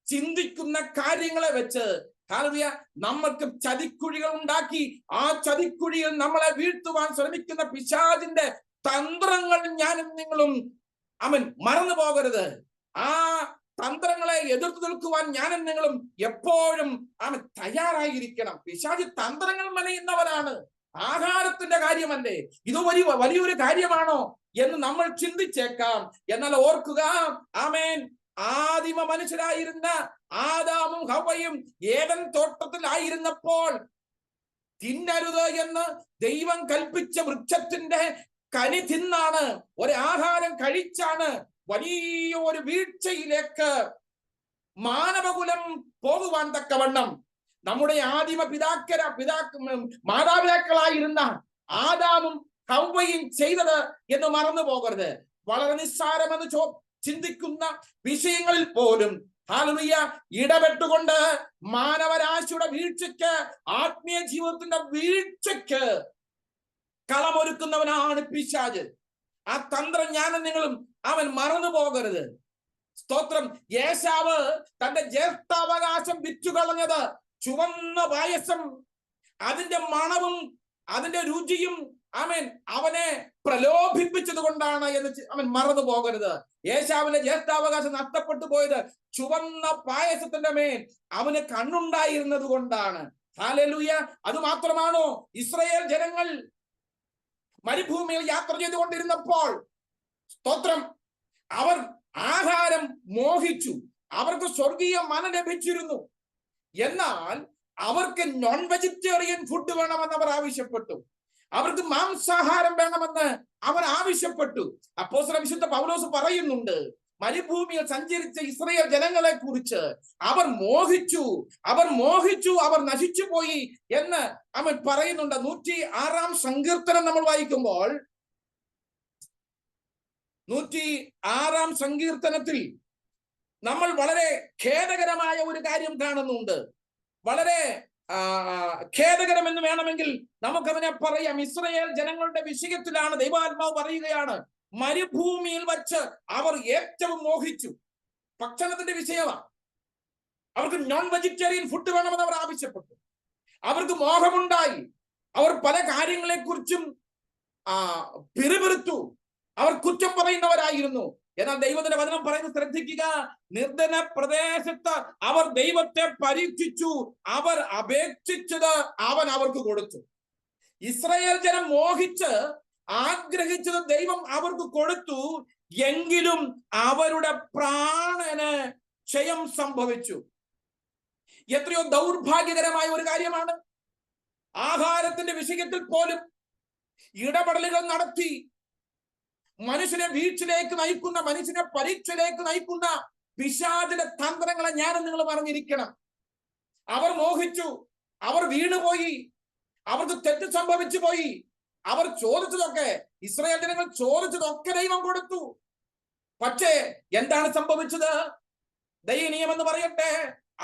[SPEAKER 1] ചിന്തിക്കുന്ന കാര്യങ്ങളെ വെച്ച് ഹല്ലേലൂയ നമ്മൾക്ക് ചതിക്കുഴികൾ ഉണ്ടാക്കി ആ ചതിക്കുഴിയിൽ നമ്മളെ വീഴ്ത്തുവാൻ ശ്രമിക്കുന്ന പിശാചിന്റെ തന്ത്രങ്ങൾ ഞാനും നിങ്ങളും മറന്നു പോകരുത്. ആ തന്ത്രങ്ങളെ എതിർത്ത് നിൽക്കുവാൻ ഞാനും നിങ്ങളും എപ്പോഴും തയ്യാറായിരിക്കണം. പിശാച് തന്ത്രങ്ങൾ മെനയുന്നവനാണ്. ആഹാരത്തിന്റെ കാര്യമല്ലേ ഇത് വലിയൊരു കാര്യമാണോ എന്ന് നമ്മൾ ചിന്തിച്ചേക്കാം. എന്നാൽ ഓർക്കുക, ആദിമ മനുഷ്യരായിരുന്ന ആദാമും ഹവ്വയും ഏദൻ തോട്ടത്തിലായിരുന്നപ്പോൾ തിന്നരുത് എന്ന് ദൈവം കൽപ്പിച്ച വൃക്ഷത്തിന്റെ കനി തിന്നാണ്, ഒരു ആഹാരം കഴിച്ചാണ് വലിയ ഒരു വീഴ്ചയിലേക്ക് മാനവകുലം പോകുവാൻ തക്കവണ്ണം നമ്മുടെ ആദിമ മാതാപിതാക്കളായിരുന്ന ആദാമും ഹവ്വയും ചെയ്തത് എന്ന് മറന്നു പോകരുത്. വളരെ നിസ്സാരമെന്ന് ചിന്തിക്കുന്ന വിഷയങ്ങളിൽ പോലും ഹല്ലേലൂയ ഇടപെട്ടുകൊണ്ട് മാനവരാശിയുടെ വീഴ്ചയ്ക്ക്, ആത്മീയ ജീവിതത്തിന്റെ വീഴ്ചയ്ക്ക് കളമൊരുക്കുന്നവനാണ് പിശാച്. ആ തന്ത്രം ഞാനും നിങ്ങളും മറന്നു പോകരുത്. സ്തോത്രം. ഏശാവ് തന്റെ ജ്യേഷ്ഠാവകാശം വിറ്റുകളഞ്ഞത് ചുവന്ന പായസം, അതിന്റെ മണവും അതിന്റെ രുചിയും അവനെ പ്രലോഭിപ്പിച്ചത് കൊണ്ടാണ് എന്ന് മറന്നു പോകരുത്. ഏശാവിന്റെ ജ്യേഷ്ഠാവകാശം നഷ്ടപ്പെട്ടു പോയത് ചുവന്ന പായസത്തിന്റെ മേൽ അവന് കണ്ണുണ്ടായിരുന്നത് കൊണ്ടാണ്. ഹല്ലേലൂയ. അത് മാത്രമാണോ? ഇസ്രായേൽ ജനങ്ങൾ മരുഭൂമിയിൽ യാത്ര ചെയ്തുകൊണ്ടിരുന്നപ്പോൾ സ്തോത്രം അവർ ആഹാരം മോഹിച്ചു. അവർക്ക് സ്വർഗീയ മന ലഭിച്ചിരുന്നു. എന്നാൽ അവർക്ക് നോൺ വെജിറ്റേറിയൻ ഫുഡ് വേണമെന്ന് അവർ ആവശ്യപ്പെട്ടു. അവർക്ക് മാംസാഹാരം വേണമെന്ന് അവർ ആവശ്യപ്പെട്ടു. അപ്പോസ്തലൻ വിശുദ്ധ പൗലോസ് പറയുന്നുണ്ട്, മരുഭൂമിയിൽ സഞ്ചരിച്ച ഇസ്രായേൽ ജനങ്ങളെ കുറിച്ച് അവർ മോഹിച്ചു, അവർ നശിച്ചു പോയി എന്ന് അവൻ പറയുന്നുണ്ട്. 106-ാം സങ്കീർത്തനം നമ്മൾ വായിക്കുമ്പോൾ 106-ാം സങ്കീർത്തനത്തിൽ നമ്മൾ വളരെ ഖേദകരമായ ഒരു കാര്യം കാണുന്നുണ്ട്. വളരെ ഖേദകരം എന്ന് വേണമെങ്കിൽ നമുക്കതിനെ പറയാം. ഇസ്രായേൽ ജനങ്ങളുടെ വിഷയത്തിലാണ് ദൈവാത്മാവ് പറയുകയാണ്, മരുഭൂമിയിൽ വച്ച് അവർ ഏറ്റവും മോഹിച്ചു. ഭക്ഷണത്തിന്റെ വിഷയമാണ്. അവർക്ക് നോൺ വെജിറ്റേറിയൻ ഫുഡ് വേണമെന്ന് അവർ ആവശ്യപ്പെട്ടു. അവർക്ക് മോഹമുണ്ടായി. അവർ പല കാര്യങ്ങളെ കുറിച്ചും പിറുപിറുത്തു. അവർ കുറ്റം പറയുന്നവരായിരുന്നു. എന്നാൽ ദൈവത്തിന്റെ വചനം പറയുന്നത് ശ്രദ്ധിക്കുക, നിർജ്ജന പ്രദേശത്ത് അവർ ദൈവത്തെ പരീക്ഷിച്ചു, അവർ അപേക്ഷിച്ചത് അവൻ അവർക്ക് കൊടുത്തു. ഇസ്രായേൽ ജനം മോഹിച്ച് ആഗ്രഹിച്ചത് ദൈവം അവർക്ക് കൊടുത്തു, എങ്കിലും അവരുടെ പ്രാണന് ക്ഷയം സംഭവിച്ചു. എത്രയോ ദൗർഭാഗ്യകരമായ ഒരു കാര്യമാണ്. ആഹാരത്തിന്റെ വിഷയത്തിൽ പോലും ഇടപെടലുകൾ നടത്തി മനുഷ്യനെ വീഴ്ചയിലേക്ക് നയിക്കുന്ന, മനുഷ്യനെ പരീക്ഷയിലേക്ക് നയിക്കുന്ന പിശാചിന്റെ തന്ത്രങ്ങളെ ഞാനും നിങ്ങൾ പറഞ്ഞിരിക്കണം. അവർ മോഹിച്ചു, അവർ വീണുപോയി, അവർക്ക് തെറ്റ് സംഭവിച്ചു പോയി. അവർ ചോദിച്ചതൊക്കെ, ഇസ്രായേൽ ജനങ്ങൾ ചോദിച്ചതൊക്കെ ദൈവം കൊടുത്തു. പക്ഷേ എന്താണ് സംഭവിച്ചത്? ദയനീയമെന്ന് പറയട്ടെ,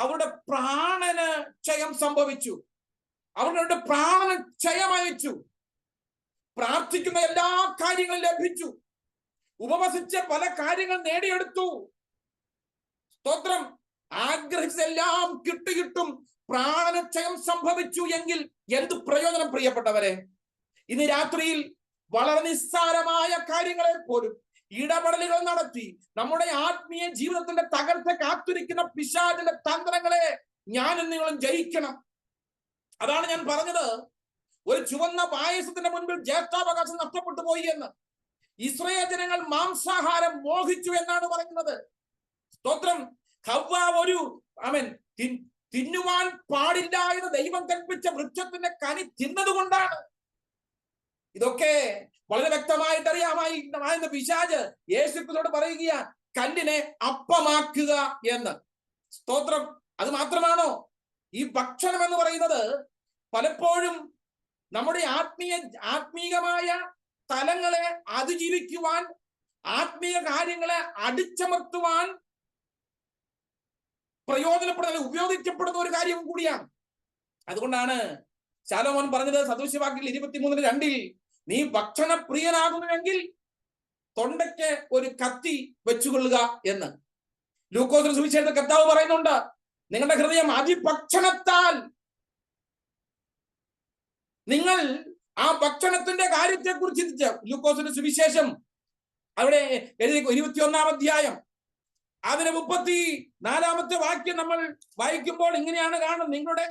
[SPEAKER 1] അവരുടെ പ്രാണന് ക്ഷയം സംഭവിച്ചു. അവരുടെ പ്രാണന് ക്ഷയമയച്ചു. പ്രാർത്ഥിക്കുന്ന എല്ലാ കാര്യങ്ങളും ലഭിച്ചു, ഉപവസിച്ച പല കാര്യങ്ങൾ നേടിയെടുത്തു. സ്തോത്രം. ആഗ്രഹിച്ചതെല്ലാം കിട്ടും, പ്രാണക്ഷയം സംഭവിച്ചു എങ്കിൽ എന്ത് പ്രയോജനം പ്രിയപ്പെട്ടവരെ? ഇന്ന് രാത്രിയിൽ വളരെ നിസ്സാരമായ കാര്യങ്ങളെ പോലും ഇടപെടലുകൾ നടത്തി നമ്മുടെ ആത്മീയ ജീവിതത്തിന്റെ തകർച്ച കാത്തിരിക്കുന്ന പിശാചിന്റെ തന്ത്രങ്ങളെ ഞാനും നിങ്ങളും ജയിക്കണം. അതാണ് ഞാൻ പറഞ്ഞത്, ഒരു ചുവന്ന പായസത്തിന്റെ മുൻപിൽ ജ്യേഷ്ഠാവകാശം നഷ്ടപ്പെട്ടു പോയി എന്ന്. ഇസ്രായേൽ ജനങ്ങൾ മാംസാഹാരം മോഹിച്ചു എന്നാണ് പറയുന്നത്. സ്തോത്രം. ഹവ്വ ഒരു തിന്നുവാൻ പാടില്ല എന്ന് ദൈവം കൽപ്പിച്ച വൃക്ഷത്തിന്റെ കനി തിന്നതുകൊണ്ടാണ്. ഇതൊക്കെ വളരെ വ്യക്തമായിട്ട് അറിയാമായിരുന്ന പിശാച് യേശുക്രിസ്തുവോട് പറയുക, കല്ലിനെ അപ്പമാക്കുക എന്ന്. സ്തോത്രം. അത് മാത്രമാണോ? ഈ ഭക്ഷണം എന്ന് പറയുന്നത് പലപ്പോഴും നമ്മുടെ ആത്മീയമായ തലങ്ങളെ അതിജീവിക്കുവാൻ, ആത്മീയ കാര്യങ്ങളെ അടിച്ചമർത്തുവാൻ പ്രയോജനപ്പെടുന്ന, ഉപയോഗിക്കപ്പെടുന്ന ഒരു കാര്യം കൂടിയാണ്. അതുകൊണ്ടാണ് ശലോമോൻ പറഞ്ഞത് സദൃശവാക്യത്തിൽ 23:2, നീ ഭക്ഷണ പ്രിയനാകുന്നുവെങ്കിൽ തൊണ്ടയ്ക്ക് ഒരു കത്തി വെച്ചുകൊള്ളുക എന്ന്. ലൂക്കോസിന്റെ സുവിശേഷത്തിൽ കർത്താവ് പറയുന്നുണ്ട്, നിങ്ങളുടെ ഹൃദയം അതിഭക്ഷണത്താൽ, നിങ്ങൾ ആ ഭക്ഷണത്തിന്റെ കാര്യത്തെ കുറിച്ച് ചിന്തിച്ച ലൂക്കോസിന്റെ സുവിശേഷം അവിടെ 21-ാം അധ്യായം അതിന് 34-ാമത്തെ വാക്യം നമ്മൾ വായിക്കുമ്പോൾ ഇങ്ങനെയാണ് കാണുന്നത്. നിങ്ങളുടെ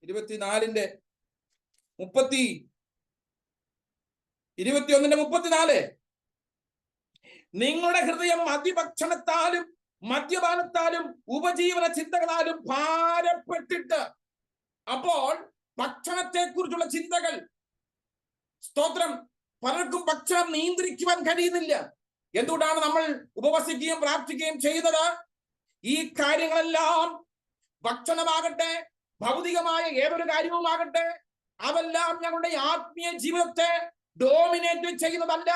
[SPEAKER 1] 21-ന്റെ-34 നിങ്ങളുടെ ഹൃദയം അതിഭക്ഷണത്താലും മദ്യപാനത്താലും ഉപജീവന ചിന്തകളാലും ഭാരപ്പെട്ടിട്ട്. അപ്പോൾ ഭക്ഷണത്തെ കുറിച്ചുള്ള ചിന്തകൾ, സ്തോത്രം, പലർക്കും ഭക്ഷണം നിയന്ത്രിക്കുവാൻ കഴിയുന്നില്ല. എന്തുകൊണ്ടാണ് നമ്മൾ ഉപവസിക്കുകയും പ്രാർത്ഥിക്കുകയും ചെയ്യുന്നത്? ഈ കാര്യങ്ങളെല്ലാം, ഭക്ഷണമാകട്ടെ, ഭൗതികമായ ഏതൊരു കാര്യവുമാകട്ടെ, അതെല്ലാം ഞങ്ങളുടെ ആത്മീയ ജീവിതത്തെ ഡോമിനേറ്റ് ചെയ്യുന്നതല്ല.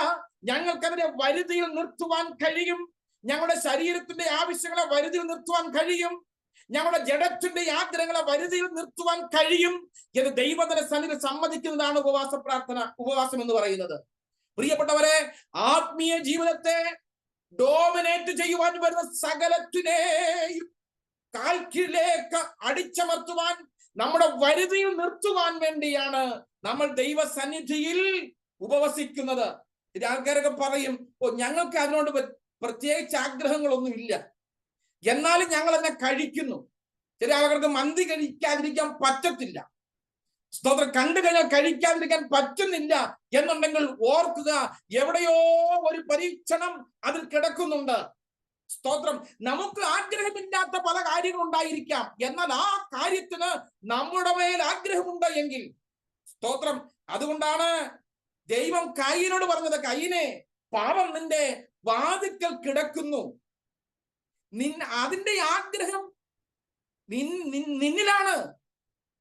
[SPEAKER 1] ഞങ്ങൾക്കതിനെ വരുതിയിൽ നിർത്തുവാൻ കഴിയും. ഞങ്ങളുടെ ശരീരത്തിന്റെ ആവശ്യങ്ങളെ വരുതിയിൽ നിർത്തുവാൻ കഴിയും. ഞങ്ങളുടെ ജഡത്തിന്റെ ആഗ്രഹങ്ങളെ വരുതിയിൽ നിർത്തുവാൻ കഴിയും എന്ന് ദൈവത്തിന്റെ സന്നിധി സമ്മതിക്കുന്നതാണ് ഉപവാസം എന്ന് പറയുന്നത്. പ്രിയപ്പെട്ടവരെ, ആത്മീയ ജീവിതത്തെ ഡോമിനേറ്റ് ചെയ്യുവാൻ വരുന്ന സകലത്തിനെയും കാൽക്കീഴിലേക്ക് അടിച്ചമർത്തുവാൻ, നമ്മുടെ വരുതിയിൽ നിർത്തുവാൻ വേണ്ടിയാണ് നമ്മൾ ദൈവസന്നിധിയിൽ ഉപവസിക്കുന്നത്. ആൾക്കാരൊക്കെ പറയും, ഞങ്ങൾക്ക് അതിനോട് പ്രത്യേകിച്ച് ആഗ്രഹങ്ങളൊന്നുമില്ല, എന്നാലും ഞങ്ങൾ എന്നെ കഴിക്കുന്നു. ചില ആളുകൾക്ക് മന്തി കഴിക്കാതിരിക്കാൻ പറ്റത്തില്ല. സ്തോത്രം. കണ്ടു കഴിഞ്ഞാൽ കഴിക്കാതിരിക്കാൻ പറ്റുന്നില്ല എന്നുണ്ടെങ്കിൽ ഓർക്കുക, എവിടെയോ ഒരു പരീക്ഷണം അതിൽ കിടക്കുന്നുണ്ട്. സ്തോത്രം. നമുക്ക് ആഗ്രഹമില്ലാത്ത പല കാര്യങ്ങൾ ഉണ്ടായിരിക്കാം, എന്നാൽ ആ കാര്യത്തിന് നമ്മുടെ മേൽ ആഗ്രഹമുണ്ട് എങ്കിൽ, സ്തോത്രം, അതുകൊണ്ടാണ് ദൈവം കയീനോട് പറഞ്ഞത്, കയീനെ, പാപം നിന്റെ വാതിക്കൽ കിടക്കുന്നു, അതിന്റെ ആഗ്രഹം നിന്നിലാണ്,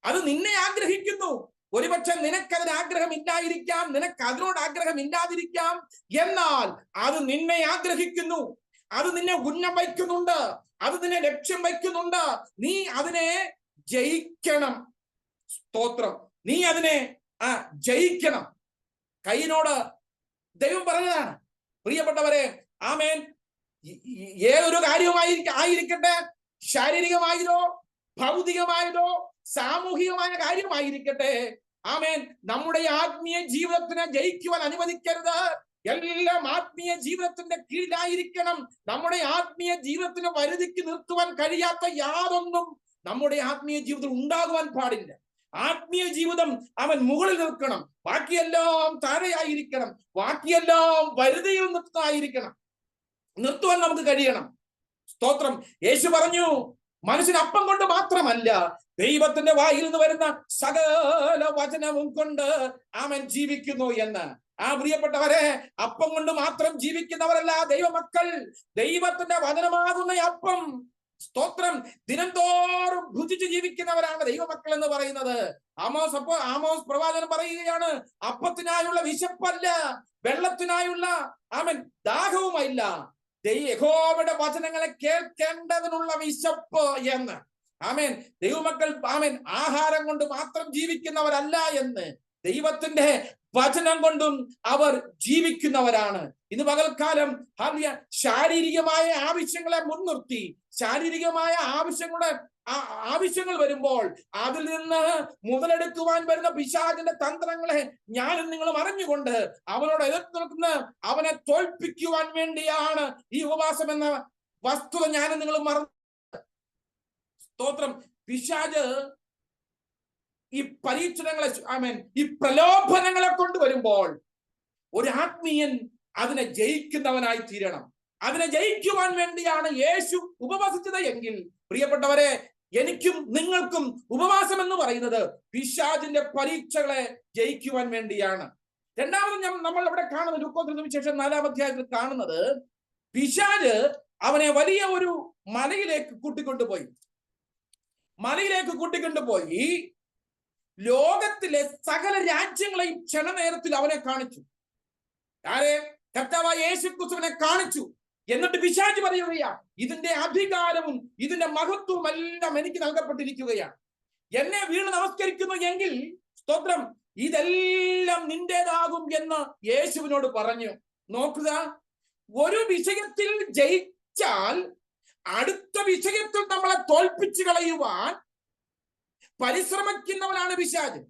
[SPEAKER 1] അത് നിന്നെ ആഗ്രഹിക്കുന്നു. ഒരുപക്ഷെ നിനക്കതിന് ആഗ്രഹം ഇല്ലായിരിക്കാം, നിനക്ക് അതിനോട് ആഗ്രഹം ഇല്ലാതിരിക്കാം, എന്നാൽ അത് നിന്നെ ആഗ്രഹിക്കുന്നു, അത് നിന്നെ ഉന്നം വയ്ക്കുന്നുണ്ട്, അത് നിന്നെ ലക്ഷ്യം വയ്ക്കുന്നുണ്ട്. നീ അതിനെ ജയിക്കണം. സ്തോത്രം. നീ അതിനെ ജയിക്കണം. കയ്യിനോട് ദൈവം പറഞ്ഞതാണ്. പ്രിയപ്പെട്ടവരെ, ആമേൻ, ഏതൊരു കാര്യവുമായിരിക്കട്ടെ, ശാരീരികമായതോ ഭൗതികമായതോ സാമൂഹികമായ കാര്യമായിരിക്കട്ടെ, ആമേൻ, നമ്മുടെ ആത്മീയ ജീവിതത്തിനെ ജയിക്കുവാൻ അനുവദിക്കരുത് എല്ലാം ആത്മീയ ജീവിതത്തിന്റെ കീഴിലായിരിക്കണം. നമ്മുടെ ആത്മീയ ജീവിതത്തിന് വരുതിക്ക് നിർത്തുവാൻ കഴിയാത്ത യാതൊന്നും നമ്മുടെ ആത്മീയ ജീവിതത്തിൽ ഉണ്ടാകുവാൻ പാടില്ല. ആത്മീയ ജീവിതം അവൻ മുകളിൽ നിൽക്കണം, ബാക്കിയെല്ലാം താഴെയായിരിക്കണം, ബാക്കിയെല്ലാം വരുതിയിൽ നിർത്തുന്നതായിരിക്കണം. നിർത്തുവാൻ നമുക്ക് കഴിയണം. സ്തോത്രം. യേശു പറഞ്ഞു, മനുഷ്യൻ അപ്പം കൊണ്ട് മാത്രമല്ല ദൈവത്തിന്റെ വായിൽ നിന്ന് വരുന്ന സകല വചനവും കൊണ്ട് അവൻ ജീവിക്കുന്നു എന്ന്. പ്രിയപ്പെട്ടവരെ, അപ്പം കൊണ്ട് മാത്രം ജീവിക്കുന്നവരല്ല ദൈവമക്കൾ. ദൈവത്തിന്റെ വചനമാകുന്ന അപ്പം, സ്തോത്രം, ദിനംതോറും ഭുജിച്ച് ജീവിക്കുന്നവരാണ് ദൈവമക്കൾ എന്ന് പറയുന്നത്. ആമോസ് പ്രവാചകൻ പറയുകയാണ്, അപ്പത്തിനായുള്ള വിശപ്പല്ല, വെള്ളത്തിനായുള്ള ദാഹവുമല്ല, യഹോവയുടെ വചനങ്ങളെ കേൾക്കേണ്ടതിനുള്ള വിശപ്പ് എന്ന്. ആമേൻ. ദൈവമക്കൾ ആഹാരം കൊണ്ട് മാത്രം ജീവിക്കുന്നവരല്ല എന്ന്, ദൈവത്തിന്റെ വചനം കൊണ്ടും അവർ ജീവിക്കുന്നവരാണ്. ഇന്ന് പകൽക്കാലം ശാരീരികമായ ആവശ്യങ്ങളെ മുൻനിർത്തി, ശാരീരികമായ ആവശ്യങ്ങൾ വരുമ്പോൾ അതിൽ നിന്ന് മുതലെടുക്കുവാൻ വരുന്ന പിശാചിന്റെ തന്ത്രങ്ങളെ ഞാനും നിങ്ങളും അറിഞ്ഞുകൊണ്ട് അവനോട് എതിർത്ത് നിൽക്കുന്ന അവനെ തോൽപ്പിക്കുവാൻ വേണ്ടിയാണ് ഈ ഉപവാസം എന്ന വസ്തുത ഞാനും നിങ്ങളും മറന്നു. സ്തോത്രം. പിശാച് ഈ പരീക്ഷണങ്ങളെ ഈ പ്രലോഭനങ്ങളെ കൊണ്ടുവരുമ്പോൾ ഒരു ആത്മീയൻ അതിനെ ജയിക്കുന്നവനായി തീരണം. അതിനെ ജയിക്കുവാൻ വേണ്ടിയാണ് യേശു ഉപവസിച്ചത് എങ്കിൽ, പ്രിയപ്പെട്ടവരെ, എനിക്കും നിങ്ങൾക്കും ഉപവാസം എന്ന് പറയുന്നത് പിശാചിന്റെ പരീക്ഷകളെ ജയിക്കുവാൻ വേണ്ടിയാണ്. രണ്ടാമത് നമ്മൾ ഇവിടെ കാണുന്ന ലൂക്കോസ് സുവിശേഷം 4-ാം അധ്യായത്തിൽ കാണുന്നത്, പിശാച് അവനെ വലിയ ഒരു മലയിലേക്ക് കൂട്ടിക്കൊണ്ടുപോയി ലോകത്തിലെ സകല രാജ്യങ്ങളെയും ക്ഷണനേരത്തിൽ അവനെ കാണിച്ചു. കർത്താവായ യേശുക്രിസ്തുവിനെ കാണിച്ചു. എന്നിട്ട് പിശാച് പറയുകയാ, ഇതിന്റെ അധികാരവും ഇതിന്റെ മഹത്വവും എല്ലാം എനിക്ക് നൽകപ്പെട്ടിരിക്കുകയാണ്. എന്നെ വീണ് നമസ്കരിക്കുന്നു എങ്കിൽ, സ്തോത്രം, ഇതെല്ലാം നിന്റേതാകും എന്ന് യേശുവിനോട് പറഞ്ഞു. നോക്കുക, ഒരു വിഷയത്തിൽ ജയിച്ചാൽ അടുത്ത വിഷയത്തിൽ നമ്മളെ തോൽപ്പിച്ചു കളയുവാൻ പരിശ്രമിക്കുന്നവനാണ് പിശാച്.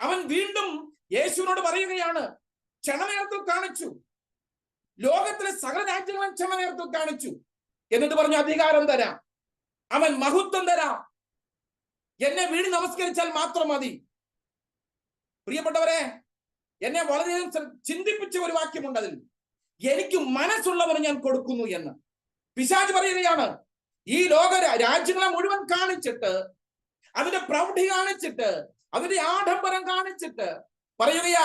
[SPEAKER 1] അവൻ വീണ്ടും യേശുവിനോട് പറയുകയാണ്, ക്ഷണനേരത്തിൽ കാണിച്ചു, ലോകത്തിലെ സകല രാജ്യങ്ങളും ക്ഷണനേരത്തിൽ കാണിച്ചു, എന്നിട്ട് പറഞ്ഞു അധികാരം തരാം, അവൻ മഹത്വം തരാം, എന്നെ വീട് നമസ്കരിച്ചാൽ മാത്രം മതി. പ്രിയപ്പെട്ടവരെ, എന്നെ വളരെയധികം ചിന്തിപ്പിച്ച ഒരു വാക്യമുണ്ട് അതിൽ, എനിക്ക് മനസ്സുള്ളവന് ഞാൻ കൊടുക്കുന്നു എന്ന്. പിശാച് പറയുകയാണ്, ഈ ലോക രാജ്യങ്ങളെ മുഴുവൻ കാണിച്ചിട്ട്, അതിന്റെ പ്രൗഢി കാണിച്ചിട്ട്, അതിന്റെ ആഡംബരം കാണിച്ചിട്ട് പറയുകയാ,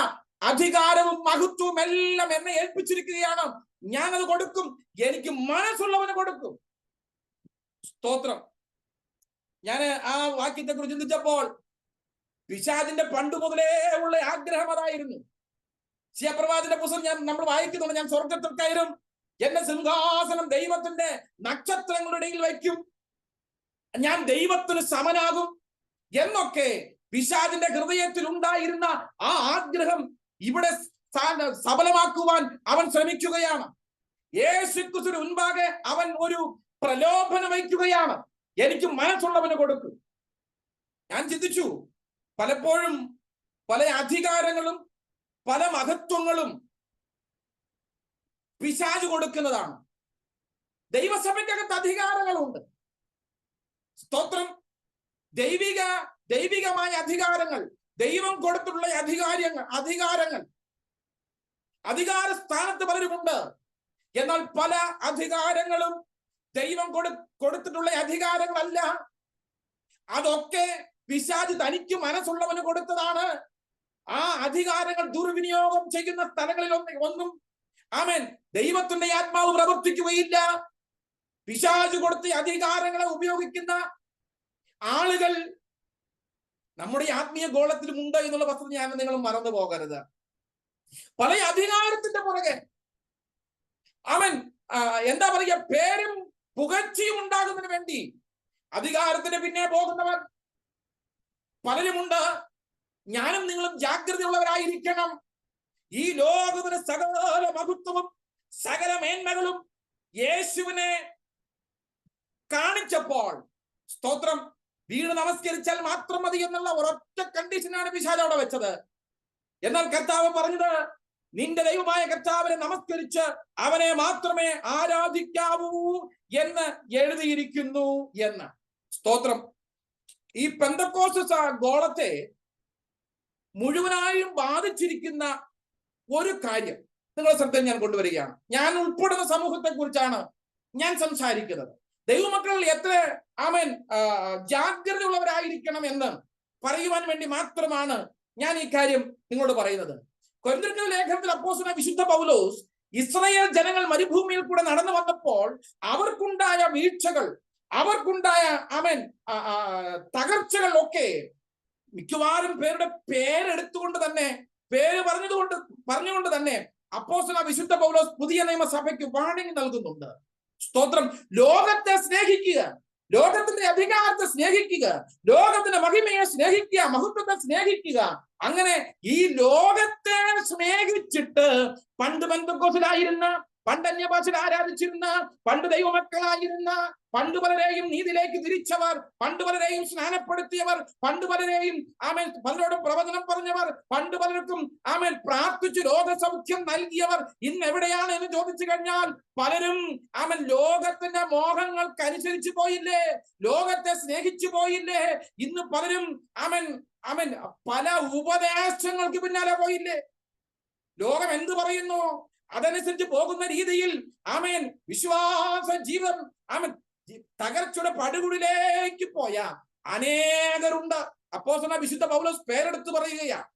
[SPEAKER 1] അധികാരവും മഹത്വവും എല്ലാം എന്നെ ഏൽപ്പിച്ചിരിക്കുകയാണ്, ഞാനത് കൊടുക്കും, എനിക്ക് മനസ്സുള്ളവന് കൊടുക്കും. സ്തോത്രം. ഞാൻ ആ വാക്യത്തെ കുറിച്ച് ചിന്തിച്ചപ്പോൾ പിശാചിന്റെ പണ്ട് മുതലേ ഉള്ള ആഗ്രഹം അതായിരുന്നു. ശിയപ്രവാചന്റെ പുസ്തകം നമ്മൾ വായിക്കുന്നുണ്ട്, ഞാൻ സ്വർഗത്തിൽ കയറും, എന്റെ സിംഹാസനം ദൈവത്തിന്റെ നക്ഷത്രങ്ങളുടെ ഇടയിൽ വയ്ക്കും, ഞാൻ ദൈവത്തിന് സമനാകും എന്നൊക്കെ പിശാചിന്റെ ഹൃദയത്തിൽ ഉണ്ടായിരുന്ന ആ ആഗ്രഹം ഇവിടെ സഫലമാക്കുവാൻ അവൻ ശ്രമിക്കുകയാണ്. യേശുക്രിസ്തുവിന് മുൻപാകെ അവൻ ഒരു പ്രലോഭനം വയ്ക്കുകയാണ്, എനിക്ക് മനസ്സുള്ളവന് കൊടുക്കും. ഞാൻ ചിന്തിച്ചു, പലപ്പോഴും പല അധികാരങ്ങളും പല മഹത്വങ്ങളും പിശാച് കൊടുക്കുന്നതാണ്. ദൈവസഭയ്ക്കകത്ത് അധികാരങ്ങളുണ്ട്. സ്തോത്രം. ദൈവികമായ അധികാരങ്ങൾ, ദൈവം കൊടുത്തിട്ടുള്ള അധികാരങ്ങൾ അധികാര സ്ഥാനത്ത് പലരുമുണ്ട്. എന്നാൽ പല അധികാരങ്ങളും ദൈവം കൊടുത്തിട്ടുള്ള അധികാരങ്ങളല്ല. അതൊക്കെ പിശാച് തനിക്ക് മനസ്സുള്ളവന് കൊടുത്തതാണ്. ആ അധികാരങ്ങൾ ദുർവിനിയോഗം ചെയ്യുന്ന സ്ഥലങ്ങളിൽ ഒന്നും ദൈവത്തിന്റെ ആത്മാവ് പ്രവർത്തിക്കുകയില്ല. പിശാച് കൊടുത്ത അധികാരങ്ങളെ ഉപയോഗിക്കുന്ന ആളുകൾ നമ്മുടെ ആത്മീയ ഗോളത്തിലും ഉണ്ട് എന്നുള്ള വസ്തുത ഞാൻ നിങ്ങൾ മറന്നു പോകരുത്. പല അധികാരത്തിന്റെ പുറകെ എന്താ പറയുക, പേരും പുകഴ്ചയും ഉണ്ടാകുന്നതിന് വേണ്ടി അധികാരത്തിന് പിന്നെ പോകുന്നവർ പലരുമുണ്ട്. ഞാനും നിങ്ങളും ജാഗ്രതയുള്ളവരായിരിക്കണം. ഈ ലോകത്തിന് സകല മഹത്വവും സകല മേന്മകളും യേശുവിനെ കാണിച്ചപ്പോൾ, സ്തോത്രം, വീണ് നമസ്കരിച്ചാൽ മാത്രം മതി എന്നുള്ള ഒരൊറ്റ കണ്ടീഷനാണ് പിശാച് അവിടെ വെച്ചത്. എന്നാൽ കർത്താവ് പറഞ്ഞത്, നിന്റെ ദൈവമായ കർത്താവിനെ നമസ്കരിച്ച് അവനെ മാത്രമേ ആരാധിക്കാവൂ എന്ന് എഴുതിയിരിക്കുന്നു എന്ന്. സ്തോത്രം. ഈ പെന്തക്കോസ്ത് ഗോളത്തെ മുഴുവനായും ബാധിച്ചിരിക്കുന്ന ഒരു കാര്യം നിങ്ങളുടെ ശ്രദ്ധയിൽ ഞാൻ കൊണ്ടുവരികയാണ്. ഞാൻ ഉൾപ്പെടുന്ന സമൂഹത്തെ കുറിച്ചാണ് ഞാൻ സംസാരിക്കുന്നത്. ദൈവമക്കൾ എത്ര ജാഗ്രതയുള്ളവരായിരിക്കണം എന്ന് പറയുവാൻ വേണ്ടി മാത്രമാണ് ഞാൻ ഈ കാര്യം നിങ്ങളോട് പറയുന്നത്. കൊരിന്ത്യർ ലേഖനത്തിൽ അപ്പോസ്തലനായ വിശുദ്ധ പൗലോസ് ഇസ്രായേൽ ജനങ്ങൾ മരുഭൂമിയിൽ കൂടെ നടന്നു വന്നപ്പോൾ അവർക്കുണ്ടായ വീഴ്ചകൾ, അവർക്കുണ്ടായ തകർച്ചകൾ ഒക്കെ മിക്കവാറും പേരുടെ പേരെടുത്തുകൊണ്ട് തന്നെ, പേര് പറഞ്ഞുകൊണ്ട് തന്നെ അപ്പോസ്തലനായ വിശുദ്ധ പൗലോസ് പുതിയ നിയമസഭയ്ക്ക് വാണിംഗ് നൽകുന്നുണ്ട്. സ്തോത്രം. ലോകത്തെ സ്നേഹിക്കുക, ലോകത്തിന്റെ അധികാരത്തെ സ്നേഹിക്കുക, ലോകത്തിന്റെ മഹിമയെ സ്നേഹിക്കുക, മഹത്വത്തെ സ്നേഹിക്കുക. അങ്ങനെ ഈ ലോകത്തെ സ്നേഹിച്ചിട്ട് പണ്ട് പെന്തക്കോസ്തിലായിരുന്ന, പണ്ട് അന്യഭാഷയിൽ ആരാധിച്ചിരുന്ന, പണ്ട് ദൈവമക്കളായിരുന്ന, പണ്ട് പലരെയും നീതിയിലേക്ക് തിരിച്ചവർ, പണ്ട് പലരെയും സ്നാനപ്പെടുത്തിയവർ, പണ്ട് പലരെയും പലരോടും പ്രവചനം പറഞ്ഞവർ, പണ്ട് പലർക്കും പ്രാർത്ഥിച്ചു രോഗസൗഖ്യം നൽകിയവർ ഇന്ന് എവിടെയാണ് എന്ന് ചോദിച്ചു കഴിഞ്ഞാൽ പലരും ലോകത്തിന്റെ മോഹങ്ങൾക്കനുസരിച്ച് പോയില്ലേ, ലോകത്തെ സ്നേഹിച്ചു പോയില്ലേ. ഇന്ന് പലരും പല ഉപദേശങ്ങൾക്ക് പിന്നാലെ പോയില്ലേ. ലോകം എന്ത് പറയുന്നു അതനുസരിച്ച് പോകുന്ന രീതിയിൽ വിശ്വാസ ജീവൻ തകർച്ചയുടെ പടുകുടിലേക്ക് പോയ അനേകരുണ്ട്. അപ്പോസ്തലനായ വിശുദ്ധ പൗലോസ് പേരെടുത്ത് പറയുകയാണ്.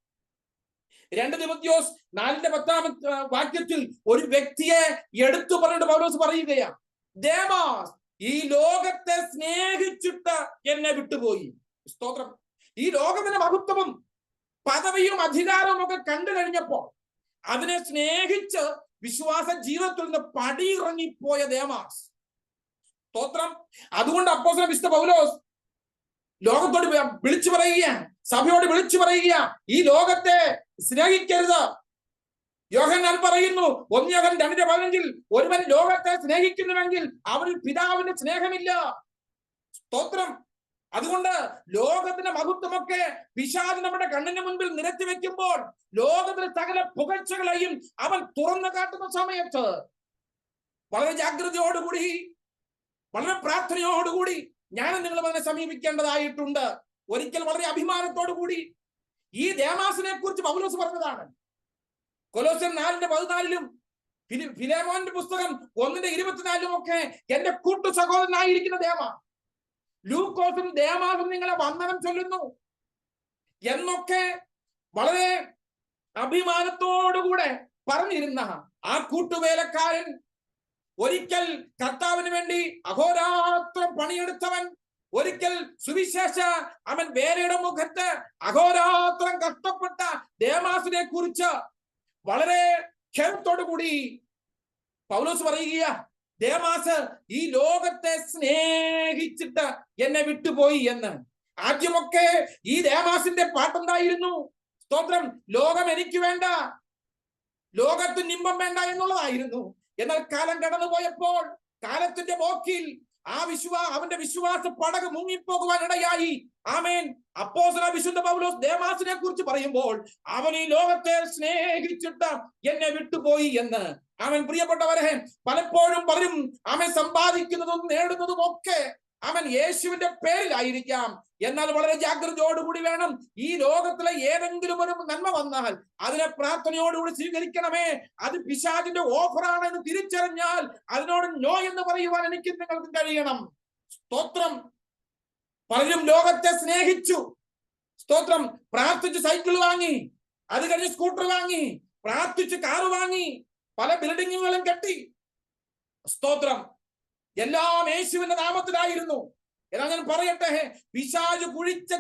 [SPEAKER 1] 2 തിമോഥെയോസ് 4:10 വാക്യത്തിൽ ഒരു വ്യക്തിയെ എടുത്തു പറഞ്ഞിട്ട് പൗലോസ് പറയുകയാണ്, ദേമാസ് ഈ ലോകത്തെ സ്നേഹിച്ചിട്ട് എന്നെ വിട്ടുപോയി. സ്തോത്രം. ഈ ലോകത്തിന്റെ മഹത്വവും പദവിയും അധികാരവും ഒക്കെ കണ്ടു കഴിഞ്ഞപ്പോൾ അതിനെ സ്നേഹിച്ച് വിശ്വാസ ജീവിതത്തിൽ നിന്ന് പടിയിറങ്ങിപ്പോയ ദേമാസ്. സ്തോത്രം. അതുകൊണ്ട് അപ്പോസ്തലൻ വിശുദ്ധ പൗലോസ് ലോകത്തോട് വിളിച്ചു പറയുകയാണ്, സഭയോട് വിളിച്ചു പറയുക, ഈ ലോകത്തെ സ്നേഹിക്കരുത്. യോഹന്നാൻ പറയുന്നു 1 യോഹന്നാൻ 2:15 ഒരുവൻ ലോകത്തെ സ്നേഹിക്കുന്നുവെങ്കിൽ അവരിൽ പിതാവിന്റെ സ്നേഹമില്ല. സ്തോത്രം. അതുകൊണ്ട് ലോകത്തിന്റെ മഹത്വമൊക്കെ പിശാച് നമ്മുടെ കണ്ണിന് മുൻപിൽ നിരത്തി വെക്കുമ്പോൾ ലോകത്തിലെ സകല പുകഴ്ചകളെയും അവൻ തുറന്നു കാട്ടുന്ന സമയത്ത് വളരെ ജാഗ്രതയോടുകൂടി, വളരെ പ്രാർത്ഥനയോടുകൂടി ഞാനും നിങ്ങളും അതിനെ സമീപിക്കേണ്ടതായിട്ടുണ്ട്. ഒരിക്കൽ വളരെ അഭിമാനത്തോടു കൂടി ഈ ദേമാസിനെ കുറിച്ച് പൗലോസ് പറഞ്ഞതാണ്. കൊലോസ്യർ 4:14 ഫിലേമോന്റെ പുസ്തകം 1:24 ഒക്കെ എന്റെ കൂട്ടു സഹോദരനായിരിക്കുന്ന ദേമാ, ലൂക്കോസും ദേമാസും നിങ്ങളെ വന്ദനം ചൊല്ലുന്നു എന്നൊക്കെ വളരെ അഭിമാനത്തോടുകൂടെ പറഞ്ഞിരുന്ന ആ കൂട്ടുവേലക്കാരൻ, ഒരിക്കൽ കർത്താവിന് വേണ്ടി അഹോരാത്രം പണിയെടുത്തവൻ, ഒരിക്കൽ സുവിശേഷ വേലയുടെ മുഖത്ത് അഹോരാത്രം കഷ്ടപ്പെട്ട ദേമാസിനെ കുറിച്ച് വളരെ ഖേദത്തോടു കൂടി പൗലോസ് പറയുക, ദേമാസ് ഈ ലോകത്തെ സ്നേഹിച്ചിട്ട് എന്നെ വിട്ടുപോയി എന്ന്. ആദ്യമൊക്കെ ഈ ദേമാസിന്റെ പാട്ടെന്തായിരുന്നു? സ്തോത്രം. ലോകം എനിക്ക് വേണ്ട, ലോകത്തിന് ഇമ്പം വേണ്ട എന്നുള്ളതായിരുന്നു. എന്നാൽ കാലം കടന്നു പോയപ്പോൾ കാലത്തിന്റെ പോക്കിൽ അവന്റെ വിശ്വാസ പടക് മുങ്ങിപ്പോകുവാൻ ഇടയായി. ആമേൻ. അപ്പോസ്തലനായ വിശുദ്ധ പൗലോസ് ദേമാസിനെ കുറിച്ച് പറയുമ്പോൾ അവൻ ഈ ലോകത്തെ സ്നേഹിച്ചിട്ട് എന്നെ വിട്ടുപോയി എന്ന്. അവൻ പ്രിയപ്പെട്ടവരെ, പലപ്പോഴും പലരും സമ്പാദിക്കുന്നതും നേടുന്നതും ഒക്കെ യേശുവിന്റെ പേരിലായിരിക്കാം. എന്നാൽ വളരെ ജാഗ്രതയോടുകൂടി വേണം. ഈ ലോകത്തിലെ ഏതെങ്കിലും ഒരു നന്മ വന്നാൽ അതിനെ പ്രാർത്ഥനയോടുകൂടി സ്വീകരിക്കണമേ. അത് പിശാചിന്റെ ഓഫറാണ് എന്ന് തിരിച്ചറിഞ്ഞാൽ അതിനോട് നോ എന്ന് പറയുവാൻ എനിക്ക് നിങ്ങൾക്ക് കഴിയണം. സ്തോത്രം. പലരും ലോകത്തെ സ്നേഹിച്ചു. സ്തോത്രം. പ്രാർത്ഥിച്ച് സൈക്കിൾ വാങ്ങി, അത് കഴിഞ്ഞ് സ്കൂട്ടർ വാങ്ങി, പ്രാർത്ഥിച്ച് കാറ് വാങ്ങി, പല ബിൽഡിങ്ങുകളും കെട്ടി. സ്തോത്രം. എല്ലാം യേശുവിന്റെ നാമത്തിലായിരുന്നു. എന്നാൽ ഞാൻ പറയട്ടെ, പിശാച് കുഴിച്ച